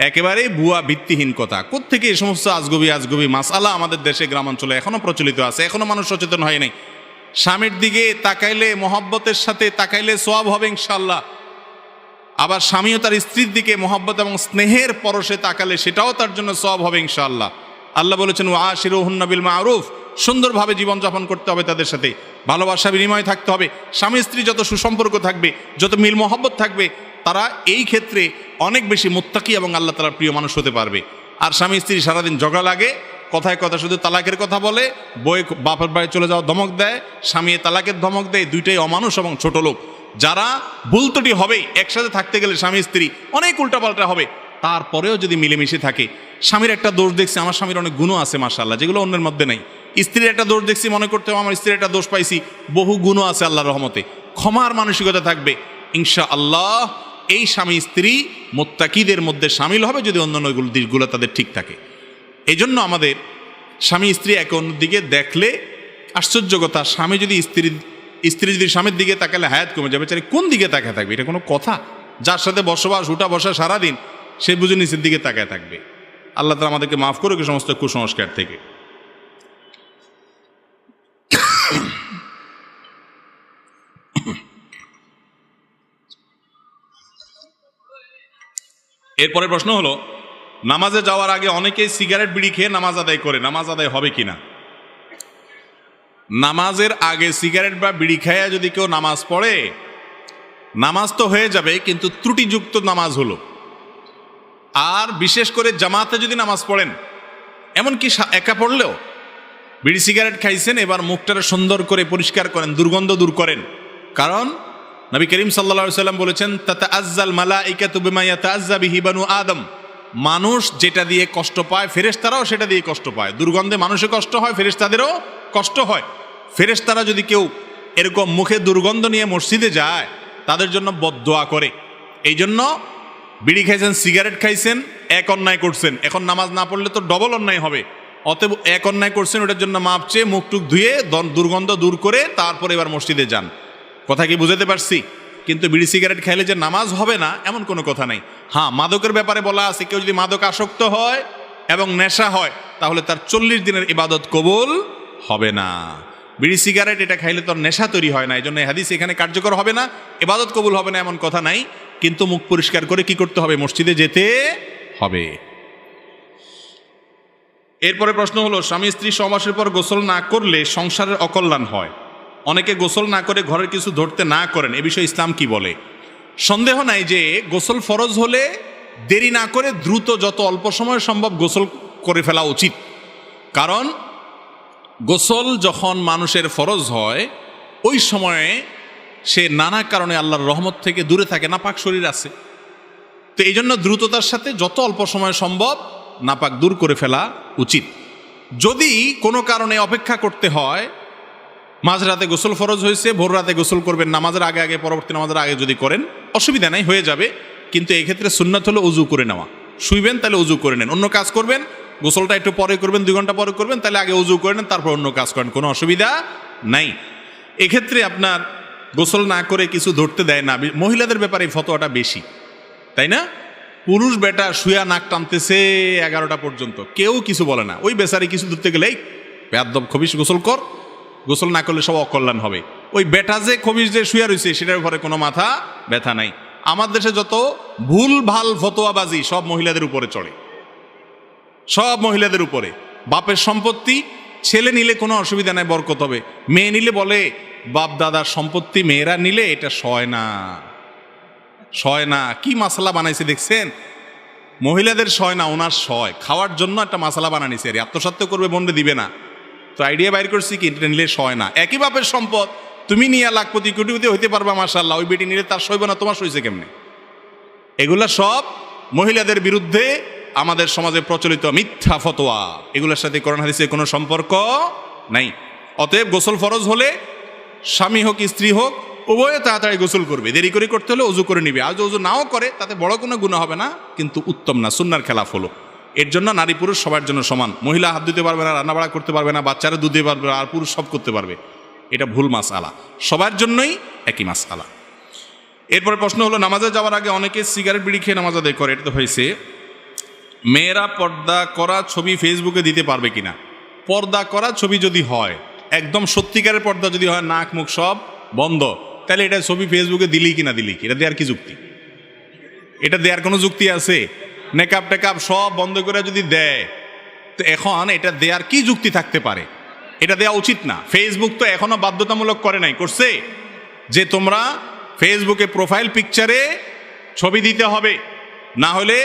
একেবারেই ভুয়া ভিত্তিহীন কথা। কোত্থেকে এই সমস্ত আজগবি মাসআলা আমাদের দেশে গ্রামাঞ্চলে এখনো প্রচলিত আছে, এখনো মানুষ সচেতন হয় নাই। স্বামীর দিকে তাকাইলে, মহব্বতের সাথে তাকাইলে সওয়াব হবে ইনশাআল্লাহ। আবার স্বামীও তার স্ত্রীর দিকে মহব্বত এবং স্নেহের পরশে তাকালে সেটাও তার জন্য সওয়াব হবে ইনশাআল্লাহ। আল্লাহ বলেছেন ওয়াশিরুহুন্না বিল মারুফ, সুন্দরভাবে জীবনযাপন করতে হবে, তাদের সাথে ভালোবাসা বিনিময় থাকতে হবে। স্বামী স্ত্রী যত সুসম্পর্ক থাকবে, যত মিল মহব্বত থাকবে, তারা এই ক্ষেত্রে অনেক বেশি মুত্তাকি এবং আল্লাহ তাআলার প্রিয় মানুষ হতে পারবে। আর স্বামী স্ত্রী সারাদিন ঝগড়া লাগে, কথায় কথা শুধু তালাকের কথা বলে, বই বাপের বাড়ি চলে যাওয়া ধমক দেয়, স্বামী তালাকের ধমক দেয়, দুইটাই অমানুষ এবং ছোট লোক। যারা ভুল ত্রুটি হবেই, একসাথে থাকতে গেলে স্বামী স্ত্রী অনেক উল্টাপাল্টা হবে, তারপরেও যদি মিলেমিশে থাকে, স্বামীর একটা দোষ দেখছি, আমার স্বামীর অনেক গুণ আছে মাশাআল্লাহ, যেগুলো অন্যের মধ্যে নাই। স্ত্রীর একটা দোষ দেখছি, মনে করতে হবে আমার স্ত্রীর একটা দোষ পাইছি, বহু গুণও আছে আল্লাহর রহমতে, ক্ষমার মানসিকতা থাকবে ইনশাআল্লাহ। এই স্বামী স্ত্রী মুত্তাকিদের মধ্যে শামিল হবে যদি অন্যান্য দিকগুলো তাদের ঠিক থাকে। এই জন্য আমাদের স্বামী স্ত্রী এক অন্যের দিকে দেখলে, আশ্চর্য কথা, স্বামী যদি স্ত্রী যদি স্বামীর দিকে তাকালে হায়াত কমে যাবে, চাই কোন দিকে তাকায় থাকবে? এটা কোনো কথা? যার সাথে বসবাস, উঠা বসা সারাদিন, সে বুঝে নিচের দিকে তাকায় থাকবে। আল্লাহ তাআলা আমাদেরকে মাফ করুক এই সমস্ত কুসংস্কার থেকে। এরপরে প্রশ্ন হলো নামাজে যাওয়ার আগে অনেকেই সিগারেট বিড়ি খেয়ে নামাজ আদায় করে, নামাজ আদায় হবে কিনা? নামাজের আগে সিগারেট বা বিড়ি খেয়ে যদি কেউ নামাজ পড়ে, নামাজ তো হয়ে যাবে, কিন্তু ত্রুটিযুক্ত নামাজ হলো। আর বিশেষ করে জামাতে যদি নামাজ পড়েন, এমনকি একা পড়লেও বিড়ি সিগারেট খাইছেন, এবার মুখটারে সুন্দর করে পরিষ্কার করেন, দুর্গন্ধ দূর করেন। কারণ নবী করিম সাল্লাল্লাহু আলাইহি সাল্লাম বলেছেন, তাতাআজ্জাল মালাইকাতু বিমা ইয়াতাআজ্জা বিহি বানু আদম। মানুষ যেটা দিয়ে কষ্ট পায় ফেরেশতারাও সেটা দিয়ে কষ্ট পায়। দুর্গন্ধে মানুষের কষ্ট হয়, ফেরেশতাদেরও কষ্ট হয়। ফেরেশতারা যদি কেউ এরকম মুখে দুর্গন্ধ নিয়ে মসজিদে যায়, তাদের জন্য বদদোয়া করে। এই জন্য বিড়ি খাইছেন, সিগারেট খাইছেন, এক অন্যায় করছেন, এখন নামাজ না পড়লে তো ডবল অন্যায় হবে। অতএব এক অন্যায় করছেন, ওটার জন্য মাপ চেয়ে মুখটুক ধুয়ে দুর্গন্ধ দূর করে তারপরে এবার মসজিদে যান। কথা কি বুঝাতে পারছি? কিন্তু বিড়ি সিগারেট খাইলে যে নামাজ হবে না এমন কোনো কথা নাই। হ্যাঁ, মাদকের ব্যাপারে বলা আছে, কেউ যদি মাদক আসক্ত হয় এবং নেশা হয় তাহলে তার 40 দিনের ইবাদত কবুল হবে না। বিড়ি সিগারেট এটা খাইলে তো নেশা তৈরি হয় না, এই জন্য হাদিস এখানে কার্যকর হবে না, ইবাদত কবুল হবে না এমন কথা নাই। কিন্তু মুখ পরিষ্কার করে কি করতে হবে? মসজিদে যেতে হবে। এরপরে প্রশ্ন হলো, স্বামী স্ত্রী সহবাসের পর গোসল না করলে সংসারের অকল্যাণ হয়। অনেকে গোসল না করে ঘরের কিছু ধরতে না করেন, এ বিষয়ে ইসলাম কি বলে? সন্দেহ নাই যে গোসল ফরজ হলে দেরি না করে দ্রুত যত অল্প সময় সম্ভব গোসল করে ফেলা উচিত। কারণ গোসল যখন মানুষের ফরজ হয় ওই সময়ে সে নানা কারণে আল্লাহর রহমত থেকে দূরে থাকে, নাপাক শরীর আছে। তো এই জন্য দ্রুততার সাথে যত অল্প সময় সম্ভব নাপাক দূর করে ফেলা উচিত। যদি কোনো কারণে অপেক্ষা করতে হয়, মাঝরাতে গোসল ফরজ হয়েছে, ভোর রাতে গোসল করবেন, নামাজের আগে আগে, পরবর্তী নামাজের আগে যদি করেন অসুবিধা নাই, হয়ে যাবে। কিন্তু এই ক্ষেত্রে সুন্নাত হলো উজু করে নেওয়া। শুইবেন তাহলে উজু করে নেন, অন্য কাজ করবেন গোসলটা একটু পরে করবেন, 2 ঘন্টা পরে করবেন, তাহলে আগে উজু করে নেন, তারপর অন্য কাজ করেন, কোনো অসুবিধা নাই। এক্ষেত্রে আপনার গোসল না করে কিছু ধরতে দেয় না। মহিলাদের ব্যাপারে এই ফতোয়াটা বেশি, তাই না? পুরুষ বেটা শুয়া নাক টানতেছে 11টা পর্যন্ত, কেউ কিছু বলে না। ওই বেচারি কিছু ধরতে গেলেই বেয়াদব খবিশ গোসল কর, গোসল না করলে সব অকল্যাণ হবে। ওই বেটা যে খবিশ যে শুয়া রয়েছে সেটার উপরে কোনো মাথা ব্যথা নাই। আমার দেশে যত ভুল ভাল ফতোয়াবাজি সব মহিলাদের উপরে চড়ে, সব মহিলাদের উপরে। বাপের সম্পত্তি ছেলে নিলে কোনো অসুবিধা নাই, বরকত হবে। মেয়ে নিলে বলে বাপ দাদার সম্পত্তি মেয়েরা নিলে এটা সয় না, সয় না। কি মশলা বানাইছে দেখছেন? মহিলাদের সয় না, ওনার সয়। খাওয়ার জন্য একটা মশলা বানানিছে, আর আত্মসাত্য করবে, বন্ডে দিবে না। তো আইডিয়া বাইর করছি কি এটা নিলে সয় না। একই বাপের সম্পদ, তুমি নিয়ে লাখপতি কোটিপতি হইতে পারবা মাশাআল্লাহ, ওই বেটি নিলে তার সইব না, তোমার সইছে কেমনে? এগুলা সব মহিলাদের বিরুদ্ধে আমাদের সমাজে প্রচলিত মিথ্যা ফতোয়া। এগুলোর সাথে কোরআন হাদিসের কোনো সম্পর্ক নাই। অতএব গোসল ফরজ হলে স্বামী হোক স্ত্রী হোক উভয়ে তাড়াতাড়ি গোসল করবে, দেরি করে করতে হলে উজু করে নিবে। আর উজু নাও করে তাতে বড় কোনো গুনাহ হবে না, কিন্তু উত্তম না, সুন্নার খেলাফ হলো। এর জন্য নারী পুরুষ সবার জন্য সমান। মহিলা হাত ধুতে পারবে না, রান্নাবাড়া করতে পারবে না, বাচ্চারা দুধ দিতে পারবে না, আর পুরুষ সব করতে পারবে। এটা ভুল মাসআলা, সবার জন্যই একই মাসআলা। এরপরে প্রশ্ন হলো, নামাজে যাওয়ার আগে অনেকে সিগারেট বিড়ি খেয়ে নামাজ আদায় করে, এটা তো হয়েছে। মেয়েরা পর্দা করা ছবি ফেসবুকে দিতে পারবে কিনা? পর্দা করা ছবি যদি হয়, একদম সত্যিকারের পর্দা যদি হয়, নাক মুখ সব বন্ধ, তাহলে এটা ছবি ফেসবুকে দিলি কিনা দিলি কি, এটা দেওয়ার কি যুক্তি? এটা দেওয়ার কোনো যুক্তি আছে? নেকাব টেকাব সব বন্ধ করে যদি দেয়, তো এখন এটা দেওয়ার কি যুক্তি থাকতে পারে? এটা দেওয়া উচিত না। ফেসবুক তো এখনো বাধ্যতামূলক করে নাই, করছে যে তোমরা ফেসবুকে প্রোফাইল পিকচারে ছবি দিতে হবে, না হলে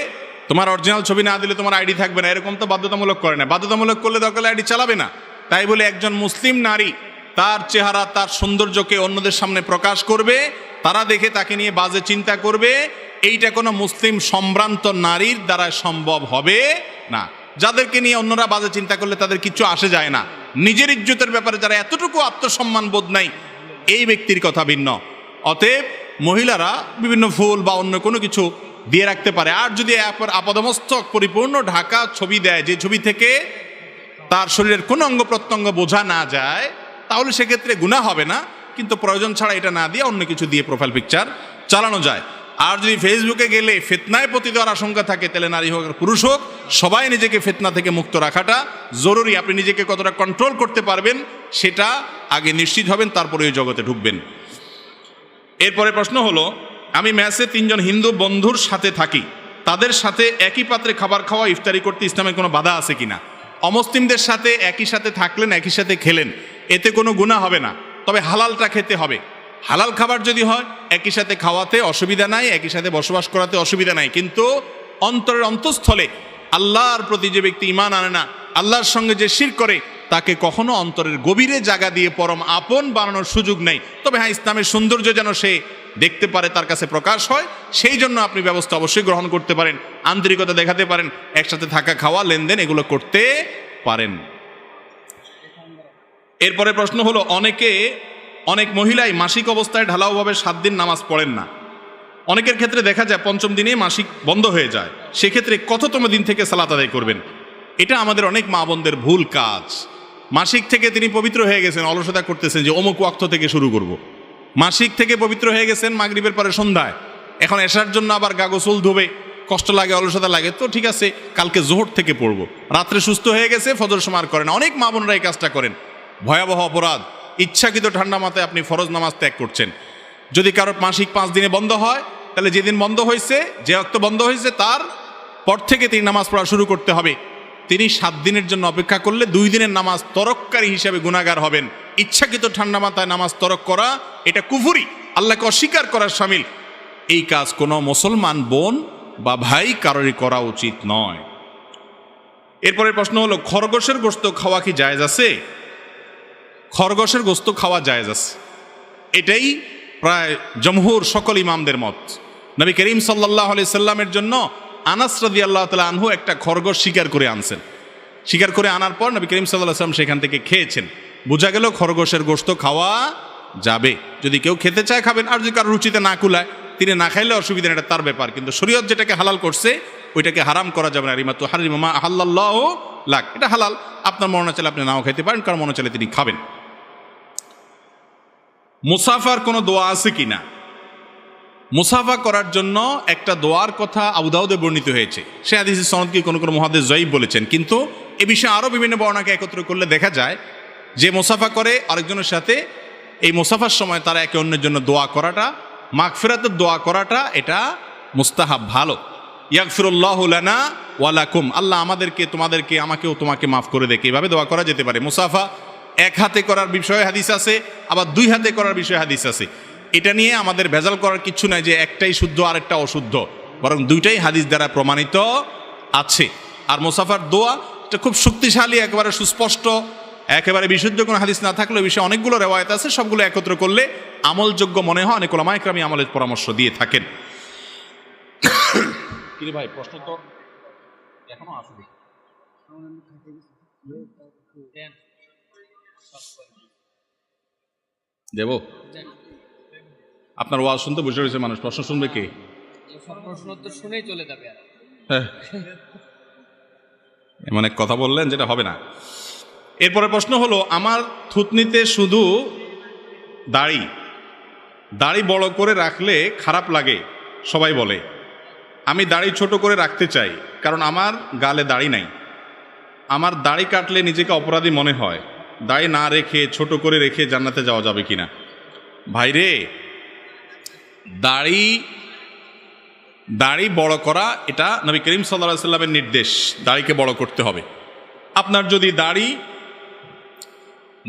তোমার অরিজিনাল ছবি না দিলে তোমার আইডি থাকবে না। এরকম তো বাধ্যতামূলক করে না। বাধ্যতামূলক করলে দরকার আইডি চালাবে না। তাই বলে একজন মুসলিম নারী তার চেহারা, তার সৌন্দর্যকে অন্যদের সামনে প্রকাশ করবে, তারা দেখে তাকে নিয়ে বাজে চিন্তা করবে, এইটা কোনো মুসলিম সম্ভ্রান্ত নারীর দ্বারা সম্ভব হবে না। যাদেরকে নিয়ে অন্যরা বাজে চিন্তা করলে তাদের কিছু আসে যায় না। নিজের ইজ্জতের ব্যাপারে যারা এতটুকু আত্মসম্মান বোধ নাই, এই ব্যক্তির কথা ভিন্ন। অতএব মহিলারা বিভিন্ন ফুল বা অন্য কোনো কিছু দিয়ে রাখতে পারে। আর যদি আপাদমস্তক পরিপূর্ণ ঢাকা ছবি দেয়, যে ছবি থেকে তার শরীরের কোনো অঙ্গ প্রত্যঙ্গ বোঝা না যায়, তাহলে সেক্ষেত্রে গুনাহ হবে না। কিন্তু প্রয়োজন ছাড়া এটা না দিয়ে অন্য কিছু দিয়ে প্রোফাইল পিকচার চালানো যায়। আর যদি ফেসবুকে গেলে ফিতনায় পতিত হওয়ার আশঙ্কা থাকে, তাহলে নারী হোক আর পুরুষ হোক সবাই নিজেকে ফিতনা থেকে মুক্ত রাখাটা জরুরি। আপনি নিজেকে কতটা কন্ট্রোল করতে পারবেন সেটা আগে নিশ্চিত হবেন, তারপরে ওই জগতে ঢুকবেন। এরপরে প্রশ্ন হলো, আমি মেসে 3 জন হিন্দু বন্ধুর সাথে থাকি, তাদের সাথে একই পাত্রে খাবার খাওয়া, ইফতারি করতে ইসলামের কোনো বাধা আছে কিনা? অমুসলিমদের সাথে একই সাথে থাকলেন, একই সাথে খেলেন, এতে কোনো গুনাহ হবে না, তবে হালালটা খেতে হবে। হালাল খাবার যদি হয় একই সাথে খাওয়াতে অসুবিধা নাই, একই সাথে বসবাস করাতে অসুবিধা নাই, কিন্তু অন্তরের অন্তঃস্থলে আল্লাহর প্রতি যে ব্যক্তি ঈমান আনে না, আল্লাহর সঙ্গে যে শিরক করে, তাকে কখনো অন্তরের গভীরে জায়গা দিয়ে পরম আপন বানানোর সুযোগ নেই। তবে হ্যাঁ, ইসলামের সৌন্দর্য যেন সে দেখতে পারে, তার কাছে প্রকাশ হয়, সেই জন্য আপনি ব্যবস্থা অবশ্যই গ্রহণ করতে পারেন, আন্তরিকতা দেখাতে পারেন, একসাথে থাকা, খাওয়া, লেনদেন এগুলো করতে পারেন। এরপরে প্রশ্ন হলো, অনেক মহিলাই মাসিক অবস্থায় ঢালাওভাবে 7 দিন নামাজ পড়েন না। অনেকের ক্ষেত্রে দেখা যায় 5ম দিনে মাসিক বন্ধ হয়ে যায়। সেক্ষেত্রে কততম দিন থেকে সালাত আদায় করবেন? এটা আমাদের অনেক মা বোনদের ভুল কাজ। মাসিক থেকে তিনি পবিত্র হয়ে গেছেন, অলসতা করতেছেন যে অমুক ওয়াক্ত থেকে শুরু করব। মাসিক থেকে পবিত্র হয়ে গেছেন মাগরিবের পরে সন্ধ্যায়, এখন এশার জন্য আবার গা গোসল ধোবে, কষ্ট লাগে, অলসতা লাগে, তো ঠিক আছে কালকে জোহর থেকে পড়বো। রাত্রে সুস্থ হয়ে গেছে, ফজর সময় আর করেন। অনেক মা বোনরা এই কাজটা করেন, ভয়াবহ অপরাধ। ইচ্ছাকৃত ঠান্ডা মাথায় আপনি ফরজ নামাজ ত্যাগ করছেন। যদি কারোর মাসিক 5 দিনে বন্ধ হয়, তাহলে যেদিন বন্ধ হয়েছে, যে ওয়াক্ত বন্ধ হয়েছে তার পর থেকে তিনি নামাজ পড়া শুরু করতে হবে। তিনি 7 দিনের জন্য অপেক্ষা করলে 2 দিনের নামাজ তরককারী হিসেবে গুনাহগার হবেন। ইচ্ছাকৃত ঠান্ডা মাথায় নামাজ তরক করা এটা কুফরি, আল্লাহকে অস্বীকার করার শামিল। এই কাজ কোনো মুসলমান বোন বা ভাই কারোরই করা উচিত নয়। এরপরের প্রশ্ন হলো, খরগোশের গোশত খাওয়া কি জায়েজ আছে? খরগোশের গোশত খাওয়া জায়েজ আছে, এটাই প্রায় জমহুর সকল ইমামদের মত। নবী করিম সাল্লাল্লাহু আলাইহি সাল্লামের জন্য আনাস রাদিয়াল্লাহু তাআলা আনহু একটা খরগোশ শিকার করে আনছেন। শিকার করে আনার পর নবী করিম সাল্লাল্লাহু আলাইহি সাল্লাম সেখান থেকে খেয়েছেন। বোঝা গেল খরগোশের গোশত খাওয়া যাবে, যদি কেউ খেতে চায় খাবেন, আর যদি কারো রুচিতে না কুলায় তিনি না খাইলে অসুবিধা নেই, এটা তার ব্যাপার। কিন্তু শরীয়ত যেটাকে হালাল করছে ওইটাকে হারাম করা যাবে না। রিমাতু হারিমা মা আহাল্লাল্লাহু লাক, এটা হালাল, আপনার মনে চাইলে আপনি নাও খাইতে পারেন, কারণ মনে চাইলে তিনি খাবেন। মুসাফার কোনো দোয়া আছে কিনা? মুসাফা করার জন্য একটা দোয়ার কথা আবু দাউদে বর্ণিত হয়েছে। সে হাদিসের সনদকে কোনো কোনো মুহাদ্দিস যায়িফ বলেছেন, কিন্তু এ বিষয়ে আরও বিভিন্ন বর্ণনাকে একত্র করলে দেখা যায় যে মুসাফা করে আরেকজনের সাথে, এই মুসাফার সময় তারা একে অন্যের জন্য দোয়া করাটা, মাগফিরাতের দোয়া করাটা, এটা মুস্তাহাব, ভালো। ইয়াগফিরুল্লাহু লানা ওয়া লাকুম, আল্লাহ আমাদেরকে, তোমাদেরকে, আমাকেও তোমাকে মাফ করে দেখে, এভাবে দোয়া করা যেতে পারে। মুসাফা 1 হাতে করার বিষয়ে হাদিস আছে, আবার 2 হাতে করার বিষয়ে হাদিস আছে। এটা নিয়ে আমাদের ভেজাল করার কিছু নাই যে একটাই শুদ্ধ আর একটা অশুদ্ধ, বরং দুইটাই হাদিস দ্বারা প্রমাণিত আছে। আর মুসাফার দোয়া এটা খুব শক্তিশালী, একেবারে সুস্পষ্ট, একেবারে বিশুদ্ধ কোনো হাদিস না থাকলেও বিষয়ে অনেকগুলো রেওয়ায়েত আছে, সবগুলো একত্র করলে আমলযোগ্য মনে হয়। অনেক উলামায়ে কেরাম আমলের পরামর্শ দিয়ে থাকেন। কি ভাই, প্রশ্ন তো এখনো আসবে। দেব, আপনার ওয়াজ শুনতে বসে রয়েছে মানুষ, প্রশ্ন শুনবে কে? প্রশ্ন তো শুনেই চলে যাবে। এমন এক কথা বললেন যেটা হবে না। এরপরে প্রশ্ন হলো, আমার থুতনিতে শুধু দাড়ি বড় করে রাখলে খারাপ লাগে সবাই বলে। আমি দাড়ি ছোট করে রাখতে চাই, কারণ আমার গালে দাড়ি নাই। আমার দাড়ি কাটলে নিজেকে অপরাধী মনে হয়। দাড়ি না রেখে ছোট করে রেখে জান্নাতে যাওয়া যাবে কিনা? ভাইরে, দাড়ি বড় করা এটা নবী করিম সাল্লাল্লাহু আলাইহি সাল্লামের নির্দেশ, দাড়িকে বড় করতে হবে। আপনার যদি দাড়ি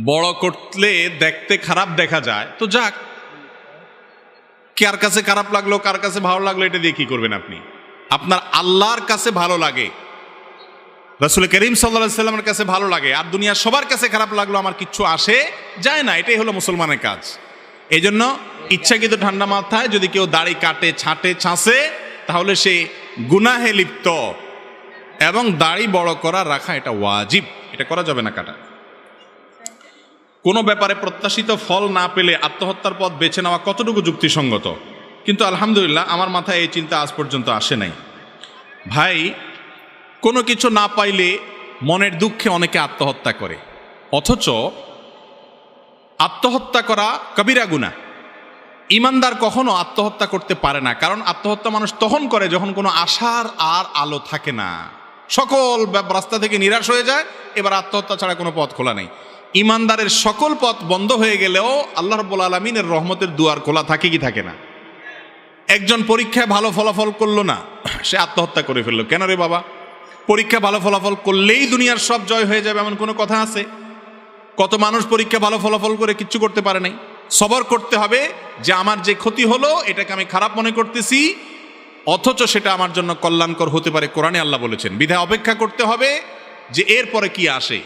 বড় করলে দেখতে খারাপ দেখা যায় তো যাক, কার কাছে খারাপ লাগলো কার কাছে ভালো লাগলো এটা দিয়ে কি করবেন আপনি? আপনার আল্লাহর কাছে ভালো লাগে, রাসূল করিম সাল্লাল্লাহু আলাইহি সাল্লামের কাছে ভালো লাগে, আর দুনিয়ার সবার কাছে খারাপ লাগলো আমার কিচ্ছু আসে যায় না। এটাই হলো মুসলমানের কাজ। এই জন্য ইচ্ছাকৃত ঠান্ডা মাথায় যদি কেউ দাড়ি কাটে, ছাঁটে, ছাঁচে, তাহলে সে গুনাহে লিপ্ত, এবং দাড়ি বড় করা রাখা এটা ওয়াজিব, এটা করা যাবে না কাটা। কোনো ব্যাপারে প্রত্যাশিত ফল না পেলে আত্মহত্যার পথ বেছে নেওয়া কতটুকু যুক্তিসঙ্গত? কিন্তু আলহামদুলিল্লাহ আমার মাথায় এই চিন্তা আজ পর্যন্ত আসে নাই। ভাই, কোনো কিছু না পাইলে মনের দুঃখে অনেকে আত্মহত্যা করে, অথচ আত্মহত্যা করা কবিরা গুনাহ। ইমানদার কখনো আত্মহত্যা করতে পারে না, কারণ আত্মহত্যা মানুষ তখন করে যখন কোনো আশার আর আলো থাকে না, সকল রাস্তা থেকে নিরাশ হয়ে যায়, এবার আত্মহত্যা ছাড়া কোনো পথ খোলা নেই। ইমানদারের সকল পথ বন্ধ হয়ে গেলেও আল্লাহ রাব্বুল আলামিনের রহমতের দুয়ার খোলা থাকে কি থাকে না? একজন পরীক্ষায় ভালো ফলাফল করলো না, সে আত্মহত্যা করে ফেললো। কেন রে বাবা? পরীক্ষা ভালো ফলাফল করলেই দুনিয়ার সব জয় হয়ে যাবে এমন কোনো কথা আছে? কত মানুষ পরীক্ষা ভালো ফলাফল করে কিচ্ছু করতে পারে নাই। সবর করতে হবে যে আমার যে ক্ষতি হলো এটাকে আমি খারাপ মনে করতেছি, অথচ সেটা আমার জন্য কল্যাণকর হতে পারে, কোরআনে আল্লাহ বলেছেন। বিধায় অপেক্ষা করতে হবে যে এরপরে কি আসে।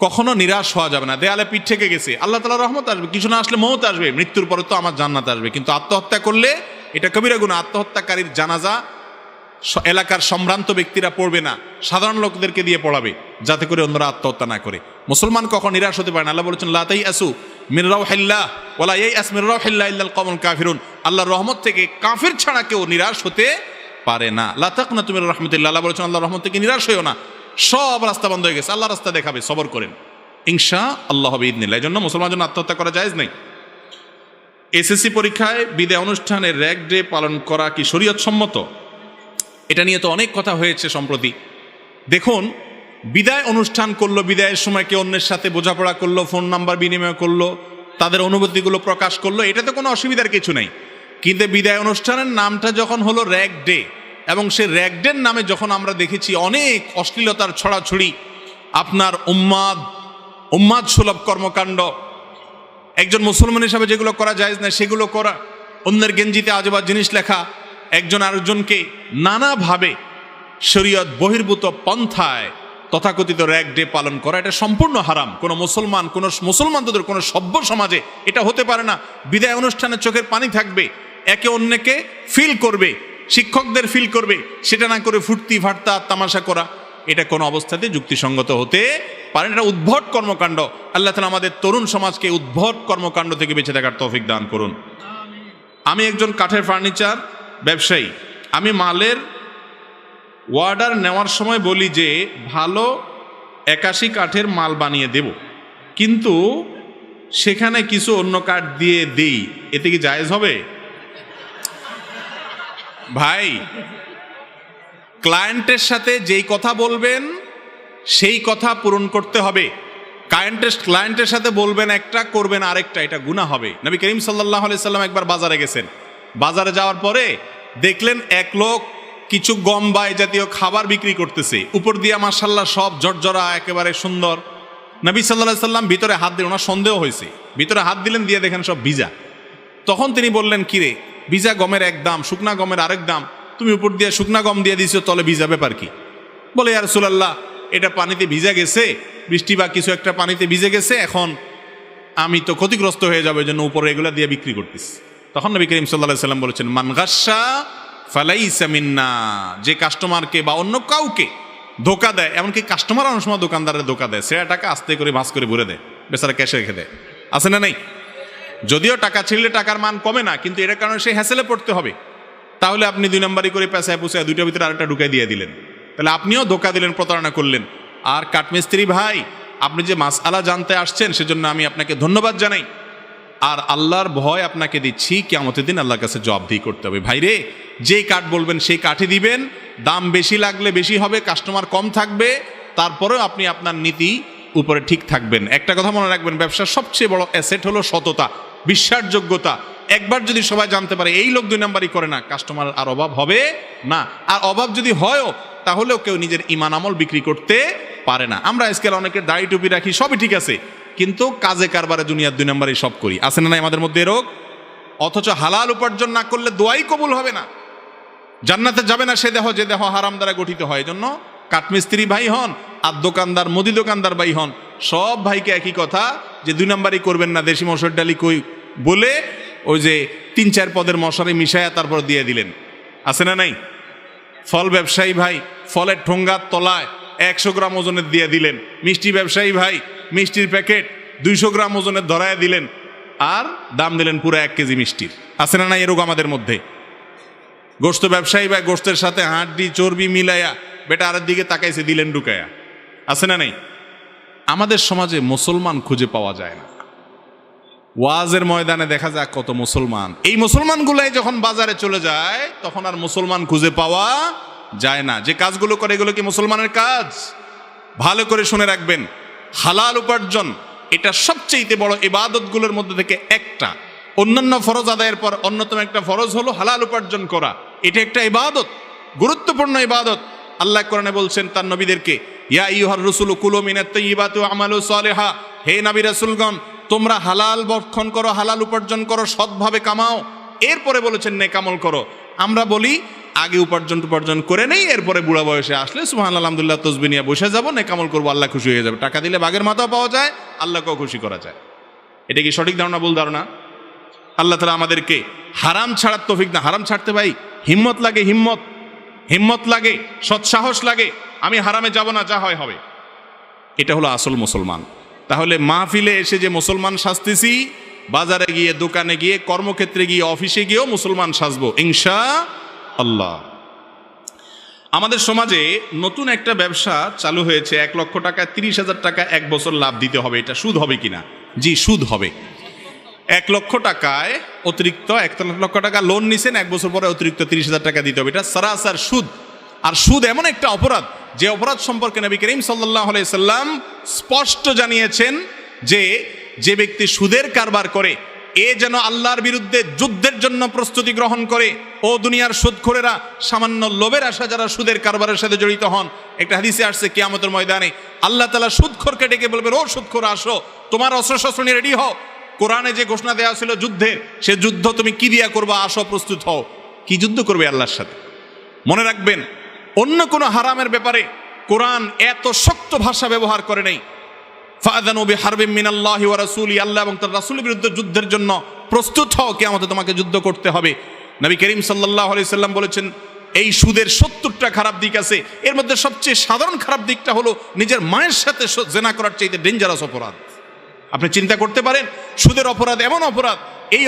কখনো নিরাশ হওয়া যাবে না। দেয়ালে পিঠ থেকে গেছে, আল্লাহ তাআলার রহমত আসবে, কিছু না আসলে মওত আসবে, মৃত্যুর পরে তো আমার জান্নাত আসবে। কিন্তু আত্মহত্যা করলে এটা কবিরা গুনাহ। আত্মহত্যাকারীর জানাজা এলাকার সম্ভ্রান্ত ব্যক্তিরা পড়বে না, সাধারণ লোকদেরকে দিয়ে পড়াবে, যাতে করে অন্যরা আত্মহত্যা না করে। মুসলমান কখন নিরাশ হতে পারে না। আল্লাহ বলেছেন লা তাইয়াসু মির রাউহিল্লাহ ওয়ালা ইয়াইয়াস মির রাউহিল্লাহ ইল্লাল কওমুল কাফিরুন। আল্লাহর রহমত থেকে কাফির ছাড়া কেউ নিরাশ হতে পারে না। লা তাকনাতু মির রাহমাতিল্লাহ, আল্লাহ বলেছেন আল্লাহর রহমত থেকে নিরাশ হইও না। সব রাস্তা বন্ধ হয়ে গেছে, আল্লাহ রাস্তা দেখাবে, সবর করেন, ইনশাআল্লাহ বিইذনিল্লাহ। এজন্য মুসলমানের জন্য আত্মহত্যা করা জায়েজ নাই। এসএসসি পরীক্ষায় বিদায় অনুষ্ঠানে র‍্যাগ ডে পালন করা কি শরীয়ত সম্মত? এটা নিয়ে তো অনেক কথা হয়েছে সম্প্রতি। দেখুন, বিদায় অনুষ্ঠান করলো, বিদায়ের সময় কেউ অন্যের সাথে বোঝাপড়া করলো, ফোন নাম্বার বিনিময় করলো, তাদের অনুভূতিগুলো প্রকাশ করলো, এটাতে কোনো অসুবিধার কিছু নেই। কিন্তু বিদায় অনুষ্ঠানের নামটা যখন হলো র‍্যাগ ডে, এবং সে র‍্যাগ ডের নামে যখন আমরা দেখেছি অনেক অশ্লীলতার ছড়াছড়ি, আপনার উম্মাদ সুলভ কর্মকাণ্ড, একজন মুসলমান হিসাবে যেগুলো করা জায়েজ না সেগুলো করা, অন্যের গেঞ্জিতে আজেবাজে জিনিস লেখা, একজন আরেকজনকে নানাভাবে শরীয়ত বহির্ভূত পন্থায় তথাকথিত র‍্যাগ ডে পালন করা, এটা সম্পূর্ণ হারাম। কোনো মুসলমানদের কোনো সভ্য সমাজে এটা হতে পারে না। বিদায় অনুষ্ঠানে চোখের পানি থাকবে, একে অন্যকে ফিল করবে, শিক্ষকদের ফিল করবে, সেটা না করে ফুর্তি ফার্তা তামাশা করা, এটা কোনো অবস্থাতে যুক্তিসঙ্গত হতে পারে না। এটা উদ্ভট কর্মকাণ্ড। আল্লাহ তাআলা আমাদের তরুণ সমাজকে উদ্ভট কর্মকাণ্ড থেকে বেঁচে থাকার তৌফিক দান করুন। আমি একজন কাঠের ফার্নিচার ব্যবসায়ী। আমি মালের অর্ডার নেওয়ার সময় বলি যে ভালো 81 কাঠের মাল বানিয়ে দেব, কিন্তু সেখানে কিছু অন্য কাঠ দিয়ে দেই, এতে কি জায়েজ হবে? ভাই, ক্লায়েন্টের সাথে যেই কথা বলবেন সেই কথা পূরণ করতে হবে। ক্লায়েন্টের সাথে বলবেন একটা, করবেন আরেকটা, এটা গুনাহ হবে। নবী করিম সাল্লাল্লাহু আলাইহি সাল্লাম একবার বাজারে গেছেন। বাজারে যাওয়ার পরে দেখলেন এক লোক কিছু গম বা এই জাতীয় খাবার বিক্রি করতেছে, উপর দিয়া মাশাআল্লাহ সব জর্জরা, একেবারে সুন্দর। নবী সাল্লাল্লাহু আলাইহি সাল্লাম ভিতরে হাত দিলেন, ওনার সন্দেহ হয়েছে, ভিতরে হাত দিলেন, দিয়ে দেখেন সব ভিজা। তখন তিনি বললেন, কিরে, ভিজা গমের এক দাম, শুকনা গমের আরেক দাম, তুমি উপর দিয়ে শুকনা গম দিয়ে দিয়েছো, তলে ভিজা, ব্যাপার কি? বলে, ইয়া রাসূলুল্লাহ, এটা পানিতে ভিজা গেছে, বৃষ্টি বা কিছু একটা পানিতে ভিজে গেছে, এখন আমি তো ক্ষতিগ্রস্ত হয়ে যাবে, জন্য উপরে এগুলা দিয়ে বিক্রি করতেছি। তখন নবী করিম সাল্লাল্লাহু আলাইহি সাল্লাম বলেছেন, মান গাশশা ফালাইসা মিন্না, যে কাস্টমারকে বা অন্য কাউকে ধোকা দেয়, এমনকি কাস্টমার অনেক সময় দোকানদারের ধোকা দেয়, সে টাকা আস্তে করে ভাঁজ করে ভরে দেয়, বেচারা ক্যাশে রেখে দেয়, আছে না নাই? যদিও টাকা ছিঁড়লে টাকার মান কমে না, কিন্তু এটার কারণে সে হ্যাসেলে পড়তে হবে। তাহলে আপনি 2 নম্বরই করে পেঁচায় পুষায় দুইটার ভিতরে আরেকটা ঢুকাই দিয়ে দিলেন, তাহলে আপনিও ধোকা দিলেন, প্রতারণা করলেন। আর কাঠমিস্ত্রি ভাই, আপনি যে মাসআলা জানতে আসছেন সেজন্য আমি আপনাকে ধন্যবাদ জানাই। আর আল্লাহর ভয় আপনাকে দিচ্ছি, কিয়ামতের দিন আল্লাহর কাছে জবাবদিহি করতে হবে। ভাইরে, যেই কাঠ বলবেন সেই কাঠই দিবেন, দাম বেশি লাগলে বেশি হবে, কাস্টমার কম থাকবে, তারপরেও আপনি আপনার নীতি উপরে ঠিক থাকবেন। একটা কথা মনে রাখবেন, ব্যবসার সবচেয়ে বড় অ্যাসেট হলো সততা, বিশ্বাসযোগ্যতা। একবার যদি সবাই জানতে পারে এই লোক 2 নম্বরই করে না, কাস্টমার আর অভাব হবে না। আর অভাব যদি হয়ও, তাহলেও কেউ নিজের ঈমান আমল বিক্রি করতে পারে না। আমরা আজকাল অনেকের দাড়ি টুপি রাখি, সবই ঠিক আছে, কিন্তু কাজে কারবারে দুনিয়ার 2 নম্বরই সব করি, আছে না নাই আমাদের মধ্যে রোগ? অথচ হালাল উপার্জন না করলে দোয়াই কবুল হবে না, জান্নাতে যাবে না সে দেহ, যে দেহ হারাম দ্বারা গঠিত হয়। এজন্য কাঠমিস্ত্রি ভাই হন আর দোকানদার, মুদি দোকানদার ভাই হন, সব ভাইকে একই কথা যে 2 নম্বরই করবেন না, দেশি মসুর ডালি কই বলে ওই যে 3-4 পদের মশারি মিশায়া তারপর দিয়ে দিলেন, আছে না নাই? ফল ব্যবসায়ী ভাই, ফলের ঠোঙ্গার তলায় 100 গ্রাম ওজনের দিয়ে দিলেন। মিষ্টি ব্যবসায়ী ভাই, মিষ্টির প্যাকেট 200 গ্রাম ওজনের ধরায় দিলেন, আর দাম দিলেন পুরো 1 কেজি মিষ্টির, আছে না নাই এরকম আমাদের মধ্যে? গোশত ব্যবসায়ী ভাই, গোশতের সাথে হাড্ডি চর্বি মিলাইয়া বেটা আরের দিকে তাকাইছে, দিলেন ঢুকায়া, আছে না নাই? আমাদের সমাজে মুসলমান খুঁজে পাওয়া যায় না। ওয়াজের ময়দানে দেখা যায় কত মুসলমান, এই মুসলমানগুলাই যখন বাজারে চলে যায় তখন আর মুসলমান খুঁজে পাওয়া যায় না। যে কাজগুলো করে এগুলো কি মুসলমানের কাজ? ভালো করে শুনে রাখবেন, হালাল উপার্জন এটা সবচেয়ে বড় ইবাদতগুলোর মধ্যে থেকে একটা। অন্যান্য ফরজ আদায়ের পর অন্যতম একটা ফরজ হলো হালাল উপার্জন করা। এটা একটা ইবাদত, গুরুত্বপূর্ণ ইবাদত। আল্লাহ কোরআনে বলছেন তার নবীদেরকে, ইয়া আইয়ুহার রাসূলু কুলু মিনাত তাইয়্যিবাতি ওয়া আমালু সালিহা, হে নবী রাসূলগণ, তোমরা হালাল ভক্ষণ করো, হালাল উপার্জন করো, সৎভাবে কামাও। এরপরে বলেছেন নেক আমল করো। আমরা বলি আগে উপার্জন করে নেই, এরপরে বুড়া বয়সে আসলে সুবহানাল্লাহ আলহামদুলিল্লাহ তসবিহ নিয়ে বসে যাবো, নেকামল করবো, আল্লাহ খুশি হয়ে যাবে। টাকা দিলে বাঘের মাথাও পাওয়া যায়, আল্লাহকেও খুশি করা যায়। এটা কি সঠিক ধারণা, ভুল ধারণা? আল্লাহ তাআলা আমাদেরকে হারাম ছাড়ার তৌফিক না। হারাম ছাড়তে ভাই হিম্মত লাগে, হিম্মত লাগে, সৎসাহস লাগে। আমি হারামে যাব না, যা হয় হবে। এটা হলো আসল মুসলমান। তাহলে মাহফিলে এসে যে মুসলমান সাজতেছি, বাজারে গিয়ে, দোকানে গিয়ে, কর্মক্ষেত্রে গিয়ে, অফিসে গিয়েও মুসলমান সাজবো ইনশাআল্লাহ। আমাদের সমাজে নতুন একটা ব্যবসা চালু হয়েছে, 1 লক্ষ টাকা 30,000 টাকা 1 বছর লাভ দিতে হবে। এটা সুদ হবে কিনা? জি, সুদ হবে। 1 লক্ষ টাকায় অতিরিক্ত 1 লক্ষ টাকা লোন নিছেন, 1 বছর পরে অতিরিক্ত 30,000 টাকা দিতে হবে। এটা সারাসার সুদ। আর সুদ এমন একটা অপরাধ, যে অপরাধ সম্পর্কে নবী করিম সাল্লাল্লাহু আলাইহি সাল্লাম স্পষ্ট জানিয়েছেন যে ব্যক্তি সুদের কারবার করে, এ যেন আল্লাহর বিরুদ্ধে যুদ্ধের জন্য প্রস্তুতি গ্রহণ করে। ও দুনিয়ার সুদখোরেরা, সামান্য লোভের আশা যারা সুদের কারবারের সাথে জড়িত হন, একটা হাদিসে আসছে কিয়ামতের ময়দানে আল্লাহ তাআলা সুদখোরকে ডেকে বলবেন, ও সুদখোর আসো, তোমার অস্ত্রশস্ত্র নিয়ে রেডি হও। কোরআনে যে ঘোষণা দেওয়া ছিল যুদ্ধের, সে যুদ্ধ তুমি কি দিয়া করবা, আসো প্রস্তুত হও। কি যুদ্ধ করবে আল্লাহর সাথে? মনে রাখবেন, অন্য কোনো হারামের ব্যাপারে কোরআন এত শক্ত ভাষা ব্যবহার করে নেই। ফাআযানু বিহারবিম মিনাল্লাহি ওয়া রাসূলি, আল্লাহ এবং তার রাসূলের বিরুদ্ধে যুদ্ধের জন্য প্রস্তুত হও, কিয়ামতে তোমাকে যুদ্ধ করতে হবে। নবী করিম সাল্লাল্লাহু আলাইহি সাল্লাম বলেছেন, এই সুদের 70টা খারাপ দিক আছে, এর মধ্যে সবচেয়ে সাধারণ খারাপ দিকটা হলো নিজের মায়ের সাথে জেনা করার চাইতে ডেঞ্জারাস অপরাধ। আপনি চিন্তা করতে পারেন, সুদের অপরাধ এমন অপরাধ, এই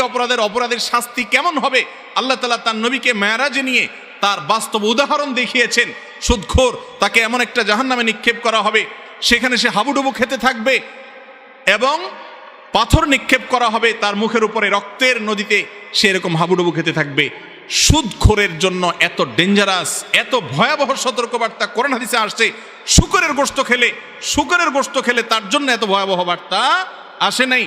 অপরাধের শাস্তি কেমন হবে? আল্লাহ তাআলা তার নবীকে মেরাজে নিয়ে তার বাস্তব উদাহরণ দেখিয়েছেন। সুদখোর, তাকে এমন একটা জাহান্নামে নিক্ষেপ করা হবে, সেখানে সে হাবুডুবু খেতে থাকবে এবং পাথর নিক্ষেপ করা হবে তার মুখের উপরে, রক্তের নদীতে সে এরকম হাবুডুবু খেতে থাকবে। সুদখোরের জন্য এত ডেঞ্জারাস, এত ভয়াবহ সতর্কবার্তা কোরআন হাদিসে আসছে। শূকরের গোশত খেলে তার জন্য এত ভয়াবহ বার্তা আসে নাই।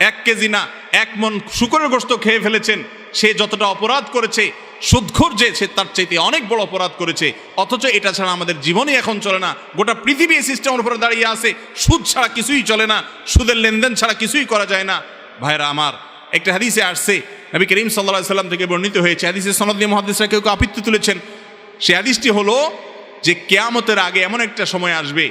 1 কেজি না, 1 মণ শূকরের গোশত খেয়ে ফেলেছেন, সে যতটা অপরাধ করেছে, সুদখোর যে সে তার চাইতে অনেক বড় অপরাধ করেছে। অথচ এটা ছাড়া আমাদের জীবনই এখন চলে না। গোটা পৃথিবী এই সিস্টেমের উপরে দাঁড়িয়ে আছে, সুদ ছাড়া কিছুই চলে না, সুদের লেনদেন ছাড়া কিছুই করা যায় না। ভাইরা আমার, একটা হাদিসে আসছে, নবী করিম সাল্লাল্লাহু আলাইহি সাল্লাম থেকে বর্ণিত হয়েছে, হাদিসের সনদ নিয়ে মুহাদ্দিসরা কেউ আপত্তি তুলেছেন। সেই হাদিসটি হলো যে কিয়ামতের আগে এমন একটা সময় আসবে,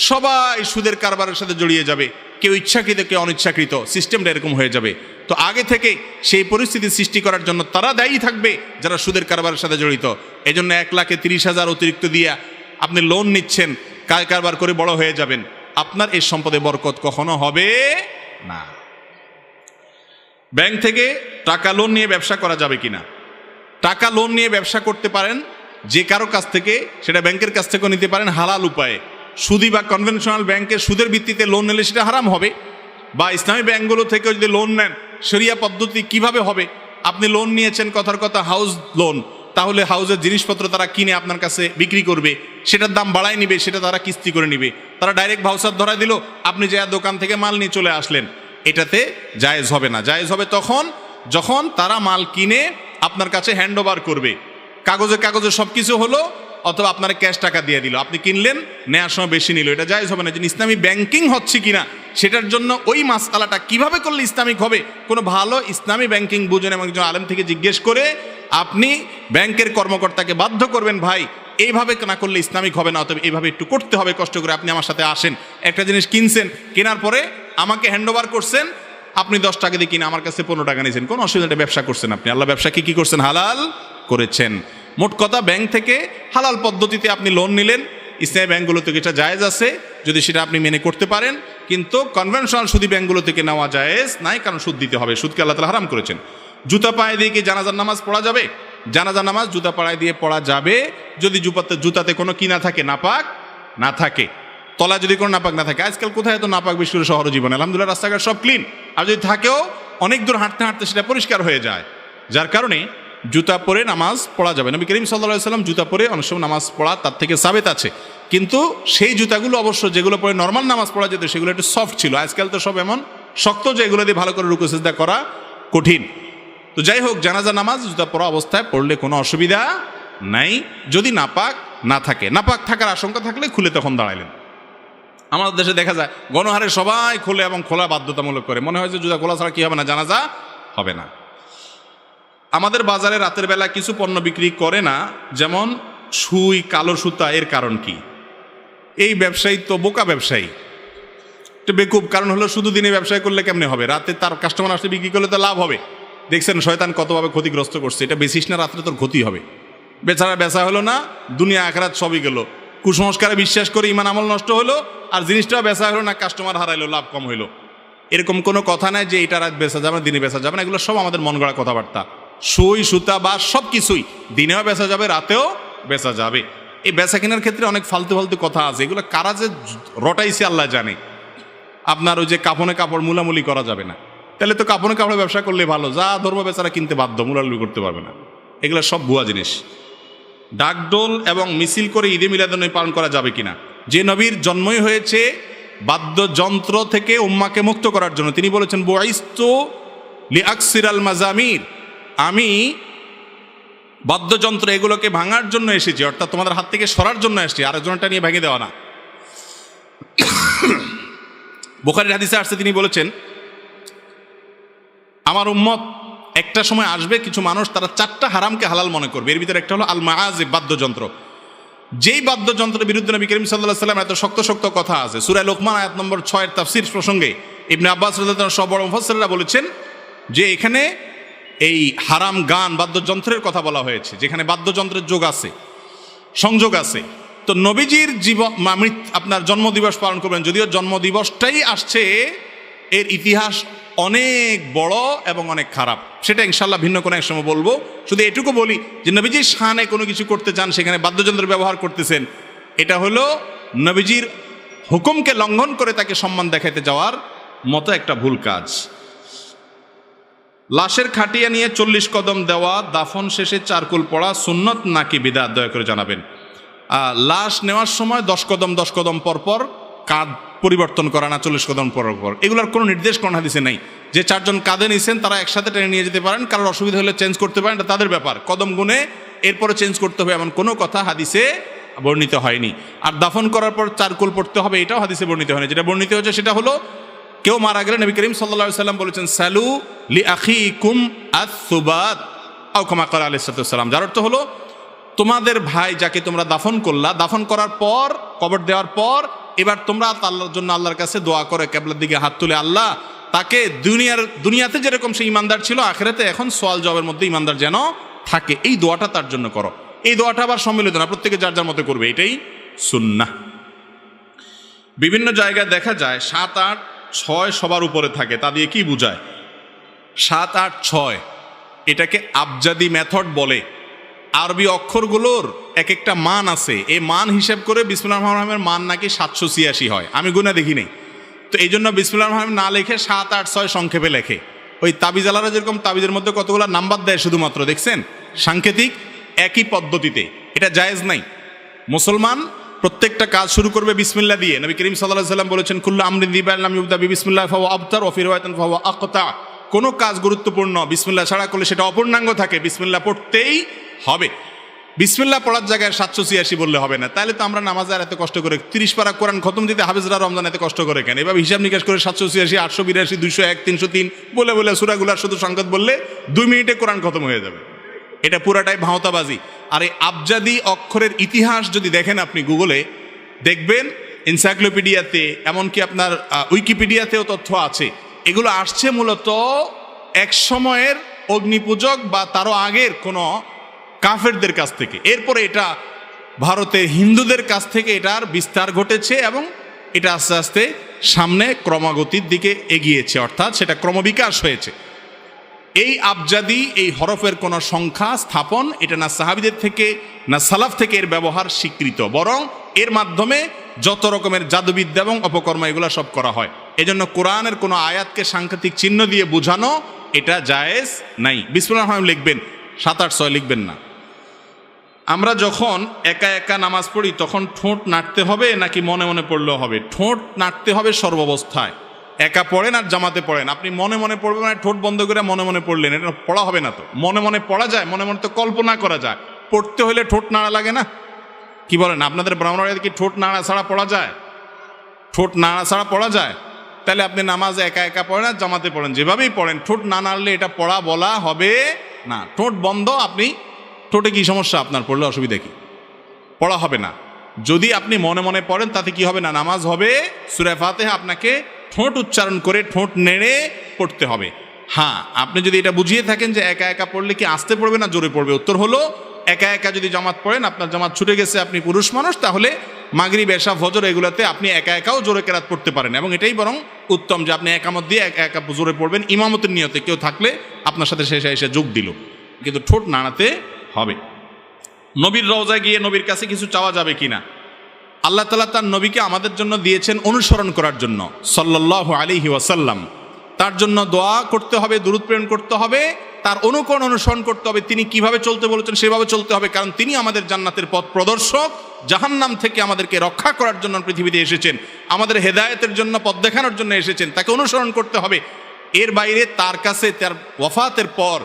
সবাই সুদের কারবারের সাথে জড়িয়ে যাবে, কেউ ইচ্ছাকৃত কেউ অনিচ্ছাকৃত, সিস্টেমটা এরকম হয়ে যাবে। তো আগে থেকে সেই পরিস্থিতি সৃষ্টি করার জন্য তারা দায়ী থাকবে যারা সুদের কারবারের সাথে জড়িত। এই জন্য 1,30,000 অতিরিক্ত দিয়া আপনি লোন নিচ্ছেন, কারবার করে বড় হয়ে যাবেন, আপনার এই সম্পদে বরকত কখনো হবে না। ব্যাংক থেকে টাকা লোন নিয়ে ব্যবসা করা যাবে কিনা? টাকা লোন নিয়ে ব্যবসা করতে পারেন যে কারো কাছ থেকে, সেটা ব্যাংকের কাছ থেকেও নিতে পারেন হালাল উপায়ে। সুদী বা কনভেনশনাল ব্যাংকের সুদের ভিত্তিতে লোন নিলে সেটা হারাম হবে। বা ইসলামী ব্যাংকগুলো থেকে যদি লোন নেন, শরিয়া পদ্ধতি কিভাবে হবে? আপনি লোন নিয়েছেন, কথার কথা হাউস লোন, তাহলে হাউসের জিনিসপত্র তারা কিনে আপনার কাছে বিক্রি করবে, সেটার দাম বাড়ায় নিবে, সেটা তারা কিস্তি করে নিবে। তারা ডাইরেক্ট ভাউচার ধরা দিল, আপনি যা দোকান থেকে মাল নিয়ে চলে আসলেন, এটাতে জায়েজ হবে না। জায়েজ হবে তখন যখন তারা মাল কিনে আপনার কাছে হ্যান্ড ওভার করবে, কাগজে সব কিছু হলো, অথবা আপনারা ক্যাশ টাকা দিয়ে দিল, আপনি কিনলেন, নেওয়ার সময় বেশি নিল, এটা জায়েজ হবে না। যে ইসলামী ব্যাংকিং হচ্ছে কিনা সেটার জন্য ওই মাসআলাটা কিভাবে করলে ইসলামিক হবে, কোনো ভালো ইসলামী ব্যাংকিং বুঝেন এবং একজন আলেম থেকে জিজ্ঞেস করে আপনি ব্যাংকের কর্মকর্তাকে বাধ্য করবেন, ভাই এইভাবে না করলে ইসলামিক হবে না, অথবা এইভাবে একটু করতে হবে, কষ্ট করে আপনি আমার সাথে আসেন। একটা জিনিস কিনছেন, কেনার পরে আমাকে হ্যান্ড ওভার করছেন, আপনি 10 টাকা দিয়ে কিনে আমার কাছে 15 টাকা নিয়েছেন, কোনো অসুবিধা, ব্যবসা করছেন আপনি, আল্লাহ ব্যবসাকে কি করছেন? হালাল করেছেন। মোট কথা, ব্যাংক থেকে হালাল পদ্ধতিতে আপনি লোন নিলেন, ইসলামী ব্যাংকগুলো থেকে এটা জায়েজ আছে যদি সেটা আপনি মেনে করতে পারেন। কিন্তু কনভেনশনাল সুদী ব্যাংকগুলো থেকে নেওয়া জায়েজ নাই, কারণ সুদ দিতে হবে, সুদকে আল্লাহ তাআলা হারাম করেছেন। জুতা পায়ে দিয়ে কি জানাজার নামাজ পড়া যাবে? জানাজার নামাজ জুতা পায়ে দিয়ে পড়া যাবে যদি জুতাতে কোনো কি না থাকে, নাপাক না থাকে, তলা যদি কোনো নাপাক না থাকে। আজকাল কোথায় এত নাপাক, বিশেষ করে শহর জীবনে আলহামদুলিল্লাহ রাস্তাঘাট সব ক্লিন, আর যদি থাকেও অনেক দূর হাঁটতে হাঁটতে সেটা পরিষ্কার হয়ে যায়, যার কারণে জুতা পরে নামাজ পড়া যাবে। নবী করিম সাল্লাল্লাহু আলাইহি সাল্লাম জুতা পরে অনেক সময় নামাজ পড়া তার থেকে সাবেত আছে, কিন্তু সেই জুতাগুলো অবশ্য যেগুলো পরে নর্মাল নামাজ পড়া যেত সেগুলো একটু সফট ছিল। আজকাল তো সব এমন শক্ত যে এগুলো দিয়ে ভালো করে রুকু সিজদা করা কঠিন। তো যাই হোক, জানাজা নামাজ জুতা পরা অবস্থায় পড়লে কোনো অসুবিধা নাই, যদি নাপাক না থাকে। নাপাক থাকার আশঙ্কা থাকলে খুলে তখন দাঁড়াইলেন। আমাদের দেশে দেখা যায় গণহারে সবাই খোলে এবং খোলা বাধ্যতামূলক করে, মনে হয় যে জুতা খোলা ছাড়া কি হবে না, জানাজা হবে না। আমাদের বাজারে রাতের বেলা কিছু পণ্য বিক্রি করে না, যেমন সুই, কালো সুতা। এর কারণ কি? এই ব্যবসায়ী তো বোকা ব্যবসায়ী, এটা বেকুব। কারণ হলো শুধু দিনে ব্যবসায় করলে কেমনে হবে? রাতে তার কাস্টমার আসলে বিক্রি করলে তো লাভ হবে। দেখছেন শয়তান কতভাবে ক্ষতিগ্রস্ত করছে। এটা বেশিস না, রাত্রে তোর ক্ষতি হবে। বেচারা বেচা হলো না, দুনিয়া আখরাত সবই গেল। কুসংস্কারে বিশ্বাস করে ইমান আমল নষ্ট হলো, আর জিনিসটাও বেচা হলো না, কাস্টমার হারাইলো, লাভ কম হইলো। এরকম কোনো কথা নাই যে এটা রাত বেচা যাবে না, দিনে বেচা যাবে না। এগুলো সব আমাদের মন গড়া কথাবার্তা। সুই, সুতা বা সব কিছুই দিনেও বেচা যাবে, রাতেও বেচা যাবে। এই বেচা কেনার ক্ষেত্রে অনেক ফালতু ফালতু কথা আছে, এগুলো কারা যে রটাইছে আল্লাহ জানে। আপনার ওই যে কাপড়ে কাপড় মুলামুলি করা যাবে না, তাহলে তো কাপড়ে কাপড়ে ব্যবসা করলে ভালো। যা ধরবো বেচারা কিনতে বাধ্য, মুলামুলি করতে পারবে না। এগুলো সব ভুয়া জিনিস। ডাকডোল এবং মিছিল করে ঈদে মিলাদুন্নবী পালন করা যাবে কিনা? যে নবীর জন্মই হয়েছে বাদ্যযন্ত্র থেকে উম্মাকে মুক্ত করার জন্য, তিনি বলেছেন বুইস্তু লিআকসিরাল মাজামির, আমি বাদ্যযন্ত্র এগুলোকে ভাঙার জন্য এসেছি, অর্থাৎ তোমাদের হাত থেকে সরার জন্য এসেছি, আরেকজনটা নিয়ে ভেঙে দেওয়া না। বুখারীর হাদিসে আসছে, তিনি বলেছেন আমার উম্মত একটা সময় আসবে, কিছু মানুষ তারা 4টা হারামকে হালাল মনে করবে। এর ভিতরে একটা হলো আল মাআজিব, বাদ্যযন্ত্র। যেই বাদ্যযন্ত্রের বিরুদ্ধে নবী করিম সাল্লাল্লাহু আলাইহি ওয়াসাল্লাম এত শক্ত শক্ত কথা আছে। সূরা লোকমান আয়াত নম্বর 6 এর তাফসীর প্রসঙ্গে ইবনে আব্বাস রাদিয়াল্লাহু আনহু সব বড় মুফাসসিররা বলেছেন যে এখানে এই হারাম গান, বাদ্যযন্ত্রের কথা বলা হয়েছে, যেখানে বাদ্যযন্ত্রের যোগ আছে, সংযোগ আছে। তো নবীজির আপনার জন্মদিবস পালন করবেন, যদিও জন্মদিবসটাই আসছে, এর ইতিহাস অনেক বড় এবং অনেক খারাপ, সেটা ইনশাল্লাহ ভিন্ন কোনো এক সময় বলবো। শুধু এটুকু বলি যে নবীজির শানে কোনো কিছু করতে চান, সেখানে বাদ্যযন্ত্র ব্যবহার করতেছেন, এটা হলো নবীজির হুকুমকে লঙ্ঘন করে তাকে সম্মান দেখাতে যাওয়ার মতো একটা ভুল কাজ। লাশের খাটিয়া নিয়ে 40 কদম দেওয়া, দাফন শেষে চারকুল পড়া সুন্নত নাকি বিদআত? দয়া করে জানাবেন। লাশ নেওয়ার সময় 10 কদম পর পর কাঁধ পরিবর্তন করা না, 40 কদম পর পর, এগুলোর কোনো নির্দেশ কোন হাদিসে নেই। যে 4 জন কাঁধে নিছেন তারা একসাথে টেনে নিয়ে যেতে পারেন, কারোর অসুবিধা হলে চেঞ্জ করতে পারেন, এটা তাদের ব্যাপার। কদম গুনে এরপরে চেঞ্জ করতে হবে এমন কোনো কথা হাদিসে বর্ণিত হয়নি। আর দাফন করার পর চারকুল পড়তে হবে, এটাও হাদিসে বর্ণিত হয়নি। যেটা বর্ণিত হয়েছে সেটা হলো কেউ মারা গেলে নবী করিম সাল্লাল্লাহু আলাইহি ওয়াসাল্লাম বলেছেন সালু লিআখিকুম আস-সুবাত আও কামা ক্বালা আলাইহিস সালাতু ওয়াস সালাম। যার অর্থ হলো তোমাদের ভাই যাকে তোমরা দাফন করলা, দাফন করার পর, কবর দেওয়ার পর, এবার তোমরা আল্লাহর জন্য আল্লাহর কাছে দোয়া করে কিবলার দিকে হাত তুলে, আল্লাহ তাকে দুনিয়াতে যেরকম সে ইমানদার ছিল, আখিরাতে এখন সওয়াল জবাবের মধ্যে ইমানদার যেন থাকে, এই দোয়াটা তার জন্য করো। এই দোয়াটা আবার সম্মিলিত না, প্রত্যেকে যার যার মতো করবে, এটাই সুন্নাহ। বিভিন্ন জায়গায় দেখা যায় 7, 8, 6 সবার উপরে থাকে, তা দিয়ে কি বোঝায়? 7, 8, 6 এটাকে আবজাদি মেথড বলে। আরবি অক্ষরগুলোর এক একটা মান আছে, এই মান হিসাব করে বিসমিল্লাহির রহমানির রহিমের মান নাকি 786 হয়, আমি গুণা দেখি নাই। তো এই জন্য বিসমিল্লাহির রহমানির রহিম না লিখে 7, 8, 6 সংক্ষেপে লেখে। ওই তাবিজালারা যেরকম তাবিজের মধ্যে কতগুলো নাম্বার দেয় শুধুমাত্র, দেখছেন, সাংকেতিক, একই পদ্ধতিতে। এটা জায়েজ নাই। মুসলমান প্রত্যেকটা কাজ শুরু করবে বিসমিল্লাহ দিয়ে। নবী করিম সাল্লাল্লাহু আলাইহি ওয়াসাল্লাম বলেছেন কুল্লু আমরিন যিবা লাম ইউবদা বিসমিল্লাহ ফাহুয়া আবতার ওয়া ফি রিওয়ায়াতিন ফাহুয়া আকতা। কোনো কাজ গুরুত্বপূর্ণ বিসমিল্লাহ ছাড়া করলে সেটা অপূর্ণাঙ্গ থাকে, বিসমিল্লাহ পড়তেই হবে। বিসমিল্লাহ পড়ার জায়গায় 786 বললে হবে না। তাহলে তো আমরা নামাজে আর এত কষ্ট করে 30 পারা কোরআন খতম দিতে হাফেজরা রমজান এত কষ্ট করে কেন? এভাবে হিসাব নিকাশ করে 786, 882, 201, 303 বলে বলে সূরাগুলার শুধু সংকেত বললে 2 মিনিটে কোরআন খতম হয়ে যাবে। এটা পুরাটাই ভাওতাবাজি। আর এই আবজাদি অক্ষরের ইতিহাস যদি দেখেন আপনি গুগলে, দেখবেন এনসাইক্লোপিডিয়াতে, এমনকি আপনার উইকিপিডিয়াতেও তথ্য আছে। এগুলো আসছে মূলত এক সময়ের অগ্নিপূজক বা তারও আগের কোনো কাফেরদের কাছ থেকে। এরপরে এটা ভারতের হিন্দুদের কাছ থেকে এটার বিস্তার ঘটেছে এবং এটা আস্তে আস্তে সামনে ক্রমাগতির দিকে এগিয়েছে, অর্থাৎ সেটা ক্রমবিকাশ হয়েছে। এই আবজাদি, এই হরফের কোনো সংখ্যা স্থাপন, এটা না সাহাবীদের থেকে না সালাফ থেকে এর ব্যবহার স্বীকৃত, বরং এর মাধ্যমে যত রকমের জাদুবিদ্যা এবং অপকর্ম এগুলো সব করা হয়। এজন্য কোরআনের কোনো আয়াতকে সাংকেতিক চিহ্ন দিয়ে বোঝানো এটা জায়েজ নাই। বিসমিল্লাহির রহমানির রহিম লিখবেন, 7, 8, 6 লিখবেন না। আমরা যখন একা একা নামাজ পড়ি তখন ঠোঁট নাড়তে হবে নাকি মনে মনে পড়লেও হবে? ঠোঁট নাড়তে হবে সর্বাবস্থায়। একা পড়েন আর জামাতে পড়েন, আপনি মনে মনে পড়বেন মানে ঠোঁট বন্ধ করে মনে মনে পড়লেন, এটা পড়া হবে না। তো মনে মনে পড়া যায়, মনে মনে তো কল্পনা করা যায়। পড়তে হলে ঠোঁট নাড়া লাগে না? কি বলেন, আপনাদের ব্রাহ্মণবাড়িতে কি ঠোঁট নাড়া ছাড়া পড়া যায়? ঠোঁট নাড়া ছাড়া পড়া যায়? তাহলে আপনি নামাজে একা একা পড়েন আর জামাতে পড়েন, যেভাবেই পড়েন, ঠোঁট না নাড়লে এটা পড়া বলা হবে না, ঠোঁট বন্ধ, আপনি ঠোঁটে কি সমস্যা আপনার, পড়লে অসুবিধা কি? পড়া হবে না। যদি আপনি মনে মনে পড়েন তাতে কি হবে না, নামাজ হবে। সূরা ফাতিহা আপনাকে ঠোঁট উচ্চারণ করে ঠোঁট নেড়ে পড়তে হবে। হ্যাঁ, আপনি যদি এটা বুঝিয়ে থাকেন যে একা একা পড়লে কি আস্তে পড়বে না জোরে পড়বে, উত্তর হলো একা একা যদি জামাত পড়েন, আপনার জামাত ছুটে গেছে, আপনি পুরুষ মানুষ, তাহলে মাগরিব এশা ফজর এগুলোতে আপনি একা একাও জোরে কেরাত পড়তে পারেন, এবং এটাই বরং উত্তম যে আপনি একামত দিয়ে একা একা জোরে পড়বেন ইমামতের নিয়তে, কেউ থাকলে আপনার সাথে শেষে এসে যোগ দিল, কিন্তু ঠোঁট নাড়াতে হবে। নবীর রওজায় গিয়ে নবীর কাছে কিছু চাওয়া যাবে কিনা? আল্লাহ তাআলা তার নবীকে আমাদের জন্য দিয়েছেন অনুসরণ করার জন্য, সাল্লাল্লাহু আলাইহি ওয়াসাল্লাম। তার জন্য দোয়া করতে হবে, দুরূদ প্রেরণ করতে হবে, তার অনুকরণ অনুসরণ করতে হবে। তিনি কিভাবে চলতে বলেছেন সেভাবে চলতে হবে, কারণ তিনি আমাদের জান্নাতের পথ প্রদর্শক। জাহান্নাম থেকে আমাদেরকে রক্ষা করার জন্য পৃথিবীতে এসেছেন, আমাদের হেদায়েতের জন্য, পথ দেখানোর জন্য এসেছেন, তাকে অনুসরণ করতে হবে। এর বাইরে তার কাছে তার ওয়াফাতের পর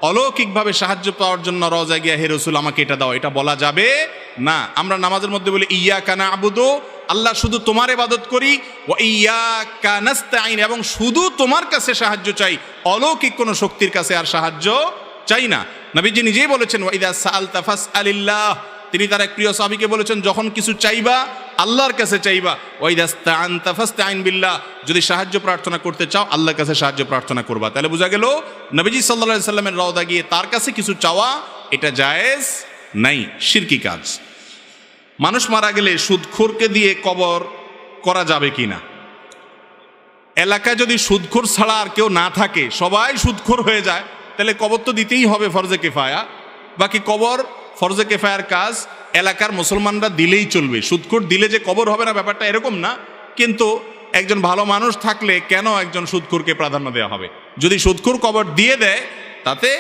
অলৌকিকভাবে সাহায্য পাওয়ার জন্য রওজায় গিয়া হে রাসূল আমাকে এটা দাও, এটা বলা যাবে না। আমরা নামাজের মধ্যে বলি ইয়াকা না'বুদু, আল্লাহ শুধু তোমার ইবাদত করি, ওয়া ইয়াকা নাস্তাঈন, এবং শুধু তোমার কাছে সাহায্য চাই, অলৌকিক কোনো শক্তির কাছে আর সাহায্য চাই না। নবীজি নিজেই বলেছেন ওয়া ইযা সাআলতা ফাসআলিল্লাহ, তিনি তার এক প্রিয় সাহাবীকে বলেছেন যখন কিছু চাইবা আল্লাহর কাছে চাইবা, ওয়া ইযা ইসতাআনতা ফাসতাঈন বিল্লাহ, যদি সাহায্য প্রার্থনা করতে চাও আল্লাহর কাছে সাহায্য প্রার্থনা করবা। তাহলে বোঝা গেল নবীজি সাল্লাল্লাহু আলাইহি সাল্লামের রওজা গিয়ে তার কাছে কিছু চাওয়া এটা জায়েজ নাই, শিরকি কাজ। মানুষ মারা গেলে সুদখোরকে দিয়ে কবর করা যাবে কিনা? এলাকায় যদি সুদখোর ছাড়া আর কেউ না থাকে, সবাই সুদখোর হয়ে যায়, তাহলে কবর তো দিতেই হবে ফরজে কিফায়া। বাকি কবর ফরজে কিফায়ার কাজ এলাকার মুসলমানরা দিলেই চলবে। সুদখোর দিলে যে কবর হবে না ব্যাপারটা এরকম না, কিন্তু একজন ভালো মানুষ থাকলে কেন একজন সুদখোরকে প্রাধান্য দেওয়া হবে? যদি সুদখোর কবর দিয়ে দেয় তাতে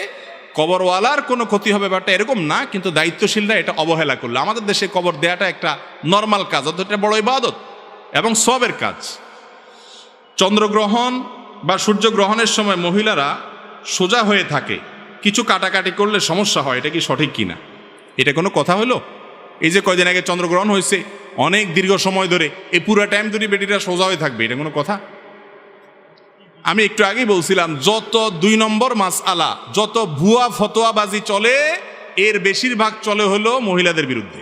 কবরওয়ালার কোনো ক্ষতি হবে ব্যাপারটা এরকম না, কিন্তু দায়িত্বশীলরা এটা অবহেলা করলে। আমাদের দেশে কবর দেওয়াটা একটা নর্মাল কাজ, অর্থাৎ এটা বড় ইবাদত এবং সওয়াবের কাজ। চন্দ্রগ্রহণ বা সূর্যগ্রহণের সময় মহিলারা সোজা হয়ে থাকে, কিছু কাটাকাটি করলে সমস্যা হয়, এটা কি সঠিক কিনা? এটা কোনো কথা হলো? এই যে কয়দিন আগে চন্দ্রগ্রহণ হয়েছে, অনেক দীর্ঘ সময় ধরে, এই পুরো টাইম ধরে বেটিরা সোজা হয়ে থাকবে, এটা কোনো কথা? আমি একটু আগেই বলছিলাম, যত 2 নম্বর মাসআলা, যত ভুয়া ফতোয়াবাজি চলে, এর বেশিরভাগ চলে হলো মহিলাদের বিরুদ্ধে।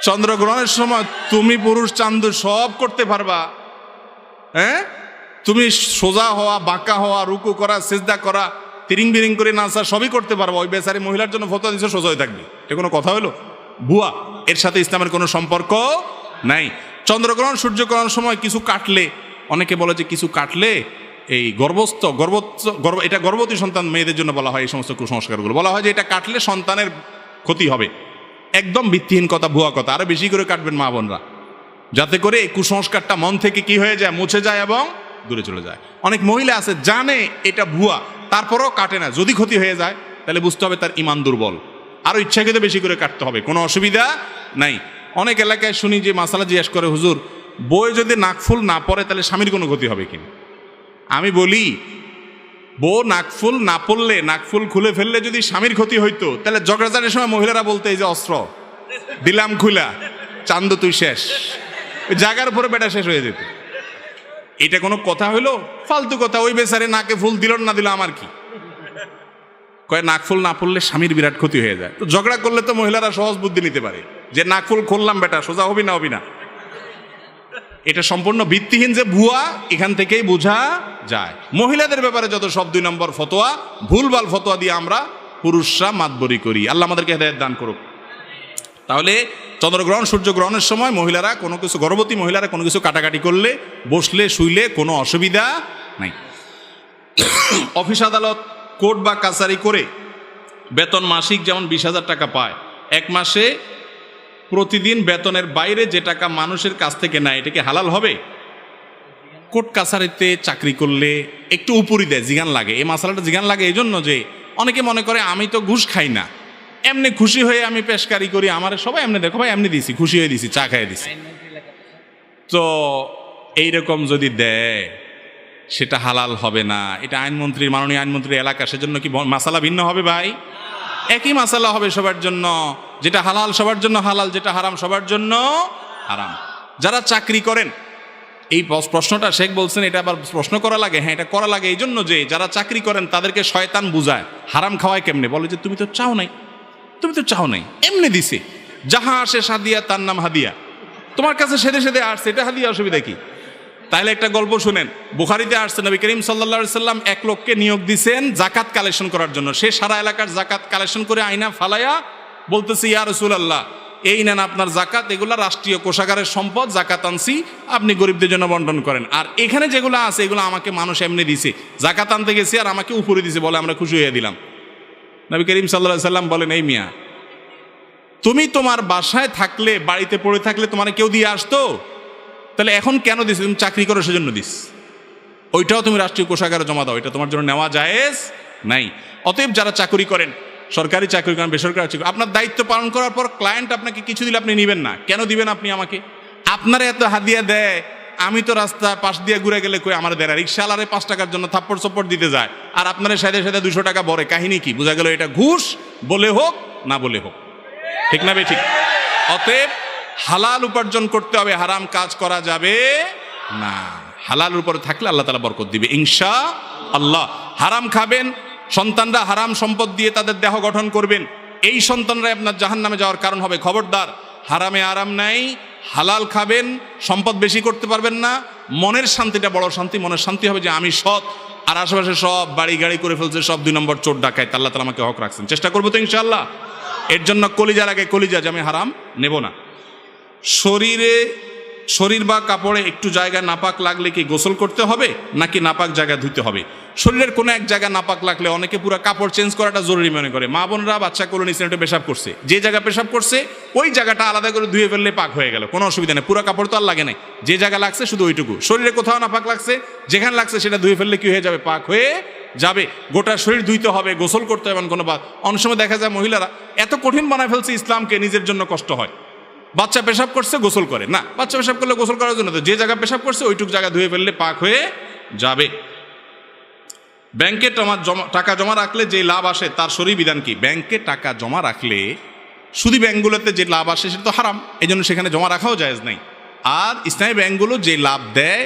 চন্দ্রগ্রহণের সময় তুমি পুরুষ চান্দু সব করতে পারবা, হ্যাঁ? তুমি সোজা হওয়া, বাঁকা হওয়া, রুকু করা, সিজদা করা, তিরিং বিরিং করে নাচা সবই করতে পারবা। ওই বেচারি মহিলার জন্য ফতোয়া দিচ্ছে সোজা হয়ে থাকবে, এটা কোনো কথা হলো? ভুয়া, এর সাথে ইসলামের কোনো সম্পর্ক নাই। চন্দ্রগ্রহণ সূর্যগ্রহণ সময় কিছু কাটলে, অনেকে বলে যে কিছু কাটলে এই এটা গর্ভবতী সন্তান মেয়েদের জন্য বলা হয়, এই সমস্ত কুসংস্কারগুলো বলা হয় যে এটা কাটলে সন্তানের ক্ষতি হবে। একদম ভিত্তিহীন কথা, ভুয়া কথা। আরো বেশি করে কাটবেন মা বোনরা, যাতে করে এই কুসংস্কারটা মন থেকে কি হয়ে যায়, মুছে যায় এবং দূরে চলে যায়। অনেক মহিলা আছে জানে এটা ভুয়া, তারপরেও কাটে না। যদি ক্ষতি হয়ে যায় তাহলে বুঝতে হবে তার ঈমান দুর্বল, আরো ইচ্ছাকৃত বেশি করে কাটতে হবে, কোনো অসুবিধা নাই। অনেক এলাকায় শুনি যে মাসালা জিজ্ঞেস করে, হুজুর বউ যদি নাকফুল না পড়ে তাহলে স্বামীর কোনো ক্ষতি হবে কিনা? আমি বলি, বউ নাকফুল না পড়লে, নাকফুল খুলে ফেললে যদি স্বামীর ক্ষতি হইতো, তাহলে ঝগড়াঝাটির সময় মহিলারা বলতে এই যে অস্ত্র দিলাম খুলা, চান্দু তুই শেষ, জায়গার উপরে বেটা শেষ হয়ে যেত। এটা কোনো কথা হইলো? ফালতু কথা। ওই বেচারে নাকে ফুল দিল না দিল আমার কি? কয় নাকফুল না পড়লে স্বামীর বিরাট ক্ষতি হয়ে যায়। তো ঝগড়া করলে তো মহিলারা সহজ বুদ্ধি নিতে পারে যে নাকফুল খুললাম বেটা, সোজা হবি না হবি না। এটা সম্পূর্ণ ভিত্তিহীন যে ভুয়া, এখান থেকেই বোঝা যায়। মহিলাদের ব্যাপারে যত সব 2 নম্বর ফতোয়া, ভুলভাল ফতোয়া দিয়ে আমরা পুরুষরা মাতবরি করি। আল্লাহ আমাদেরকে হেদায়েত দান করুক। তাহলে চন্দ্রগ্রহণ সূর্যগ্রহণের সময় মহিলারা কোনো কিছু, গর্ভবতী মহিলারা কোনো কিছু কাটাকাটি করলে, বসলে, শুইলে কোনো অসুবিধা নাই। অফিস আদালত, কোর্ট বা কাছারি করে বেতন মাসিক যেমন 20,000 টাকা পায়, 1 মাসে প্রতিদিন বেতনের বাইরে যে টাকা মানুষের কাছ থেকে নেয়, এটা কি হালাল হবে? কোর্ট কাছারিতে চাকরি করলে একটু উপরই দেয়, জিগান লাগে। এই মশালাটা জিগান লাগে এই জন্য যে অনেকে মনে করে আমি তো ঘুষ খাই না, এমনি খুশি হয়ে আমি পেশকারি করি, আমার সবাই এমনি দেখো ভাই এমনি দিছি, খুশি হয়ে দিছি, চা খাইয়ে দিছি। তো এইরকম যদি দেয় সেটা হালাল হবে না। এটা আইনমন্ত্রীর, মাননীয় আইনমন্ত্রীর এলাকা, সেজন্য কি মাসালা ভিন্ন হবে ভাই? একই মাসালা হবে সবার জন্য। যেটা হালাল সবার জন্য হালাল, যেটা হারাম সবার জন্য হারাম। যারা চাকরি করেন এই প্রশ্নটা শেখ বলছেন এটা আবার প্রশ্ন করা লাগে। হ্যাঁ, এটা করা লাগে এই জন্য যে যারা চাকরি করেন তাদেরকে শয়তান বুঝায় হারাম খাওয়ায় কেমনে, বলে যে তুমি তো চাও নাই, তুমি তো চাও নাই, এমনি দিছে, যাহা আসে সাদিয়া তার নাম হাদিয়া, তোমার কাছে সেদে সেদে আসছে, এটা হাদিয়া, অসুবিধা কি? তাহলে একটা গল্প শুনেন, বুখারীতে আসছে নবী করিম সাল্লাল্লাহু আলাইহি সাল্লাম এক লোককে নিয়োগ দিয়েছেন জাকাত কালেকশন করার জন্য। সে সারা এলাকার জাকাত কালেকশন করে আয়না ফালাইয়া বলতেছে, ইয়া রাসূলুল্লাহ, এই নেন আপনার জাকাত, এগুলা রাষ্ট্রীয় কোষাগারের সম্পদ, জাকাত আনছি, আপনি গরিবদের জন্য বন্টন করেন। আর এখানে যেগুলো আছে এগুলো আমাকে মানুষ এমনি দিছে, জাকাত আনতে গেছি আর আমাকে উপরে দিছে, বলে আমরা খুশি হয়ে দিলাম। নবী করিম সাল্লাল্লাহু আলাইহি সাল্লাম বলেন, এই মিয়া, তুমি তোমার বাসায় থাকলে, বাড়িতে পড়ে থাকলে তোমার কেউ দিয়ে আসতো? তাহলে এখন কেন দিস? তুমি চাকরি করো সেজন্য দিস, ওইটাও তুমি রাষ্ট্রীয় কোষাগারে জমা দাও, এটা তোমার জন্য নেওয়া জায়েজ নাই। অতএব যারা চাকরি করেন, সরকারি চাকরি করেন, বেসরকারি চাকরি, আপনার দায়িত্ব পালন করার পর ক্লায়েন্ট আপনাকে কিছু দিলে আপনি নেবেন না। কেন দিবেন আপনি আমাকে? আপনারা এত হাদিয়া দেয়, আমি তো রাস্তা পাশ দিয়ে ঘুরে গেলে কই আমার দেয়, রিক্সাওয়ালারে 5 টাকার জন্য থাপ্পড় চপ্পড় দিতে যায়, আর আপনারা সাথে সাথে 200 টাকা বড়ে, কাহিনী কি? বোঝা গেল এটা ঘুষ, বলে হোক না বলে হোক, ঠিক না বে ঠিক? অতএব হালাল উপার্জন করতে হবে, হারাম কাজ করা যাবে না। হালাল উপরে থাকলে আল্লাহ তাআলা বরকত দিবে ইনশাআল্লাহ। হারাম খাবেন, সন্তানরা হারাম সম্পদ দিয়ে তাদের দেহ গঠন করবেন, এই সন্তানরাই আপনার জাহান্নামে যাওয়ার কারণ হবে। খবরদার, হারামে আরাম নাই, হালাল খাবেন, সম্পদ বেশি করতে পারবেন না, মনের শান্তিটা বড় শান্তি। মনের শান্তি হবে যে আমি সৎ, আর আশেপাশে সব বাড়ি গাড়ি করে ফেলছে, সব 2 নম্বর চোর ডাকায়, আল্লাহ তাআলা আমাকে হক রাখছেন। চেষ্টা করবো তো ইনশাআল্লাহ। এর জন্য কলিজার আগে কলিজা, যে আমি হারাম নেব না। শরীর বা কাপড়ে একটু জায়গা নাপাক লাগলে কি গোসল করতে হবে, নাকি নাপাক জায়গা ধুতে হবে? শরীরের কোনো এক জায়গা নাপাক লাগলে অনেকে পুরো কাপড় চেঞ্জ করাটা জরুরি মনে করে। মা বোনরা বাচ্চা কোলে নিচে একটু পেশাব করছে, যে জায়গা পেশাব করছে ওই জায়গাটা আলাদা করে ধুয়ে ফেললে পাক হয়ে গেল, কোনো অসুবিধা নেই। পুরো কাপড় তো আর লাগে নাই, যে জায়গা লাগছে শুধু ওইটুকু। শরীরে কোথাও নাপাক লাগছে, যেখানে লাগছে সেটা ধুয়ে ফেললে কি হয়ে যাবে? পাক হয়ে যাবে। গোটা শরীর ধুইতে হবে, গোসল করতে হবে কোনো বাদ। অনেক সময় দেখা যায় মহিলারা এত কঠিন বানায় ফেলছে ইসলামকে, নিজের জন্য কষ্ট হয়। বাচ্চা পেশাব করছে গোসল করে না, বাচ্চা পেশাব করলে গোসল করার জন্য তো, যে জায়গা পেশাব করছে ওইটুক জায়গা ধুয়ে ফেললে পাক হয়ে যাবে। ব্যাংকে টাকা জমা রাখলে যে লাভ আসে তার শরীর বিধান কি? ব্যাংকে টাকা জমা রাখলে শুধু ব্যাংকগুলোতে যে লাভ আসে সেটা তো হারাম, এই জন্য সেখানে জমা রাখাও জায়েজ নাই। আর ইসলামী ব্যাংকগুলো যে লাভ দেয়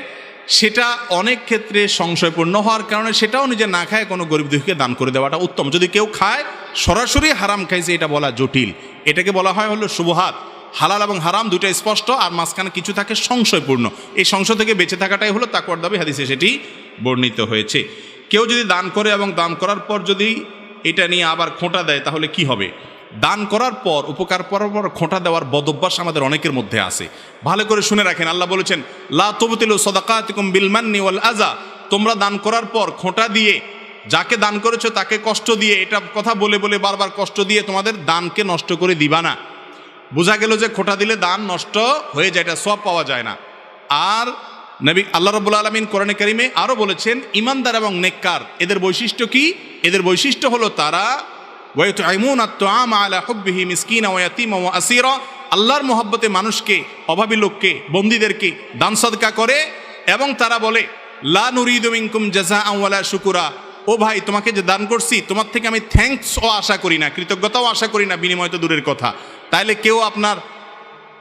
সেটা অনেক ক্ষেত্রে সংশয়পূর্ণ হওয়ার কারণে সেটাও নিজে না খায় কোনো গরিব দুঃখীকে দান করে দেওয়াটা উত্তম। যদি কেউ খায় সরাসরি হারাম খাইছে, এটা বলা জটিল। এটাকে বলা হয় হলো শুবহাত। হালাল এবং হারাম দুটো স্পষ্ট, আর মাঝখানে কিছু থাকে সংশয়পূর্ণ। এই সংশয় থেকে বেঁচে থাকাটাই হলো তাকওয়ার দাবি, হাদিসে সেটি বর্ণিত হয়েছে। কেউ যদি দান করে এবং দান করার পর যদি এটা নিয়ে আবার খোঁটা দেয় তাহলে কি হবে? দান করার পর, উপকার করার পর খোঁটা দেওয়ার বদভ্যাস আমাদের অনেকের মধ্যে আছে। ভালো করে শুনে রাখেন, আল্লাহ বলেছেন লা তুবতিলু সাদাকাতিকুম বিল মান্নি ওয়াল আযা, তোমরা দান করার পর খোঁটা দিয়ে, যাকে দান করেছো তাকে কষ্ট দিয়ে, এটা কথা বলে বলে বারবার কষ্ট দিয়ে তোমাদের দানকে নষ্ট করে দিবা না। বোঝা গেল যে খোঁটা দিলে দান নষ্ট হয়ে যায়, এটা সওয়াব পাওয়া যায় না। আর নবী আল্লাহ রাব্বুল আলামিন কোরআনে কারিমে আরো বলেছেন ঈমানদার এবং নেককার এদের বৈশিষ্ট্য কি? এদের বৈশিষ্ট্য হলো তারা ওয়ায়ুতঈমুনা আত-তুআমা আলা হুব্বিহি মিসকিনা ওয়া ইয়াতীমা ওয়া আসীরা, আল্লাহর মহব্বতে মানুষকে, অভাবী লোককে, বন্দীদেরকে দান সদকা করে, এবং তারা বলে লা নুরিদু মিনকুম জাযাআন ওয়ালা শুকুরা, ও ভাই তোমাকে যে দান করছি তোমার থেকে আমি থ্যাঙ্কসও আশা করি না, কৃতজ্ঞতাও আশা করি না, বিনিময় তো দূরের কথা। তাইলে কেউ আপনার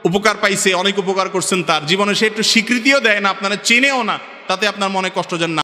উপকার পাইছে, অনেক উপকার করছেন, তার জীবনে সে একটু স্বীকৃতিও দেয় না, আপনারা চেনেও না, তাতে আপনার মনে কষ্ট যেন না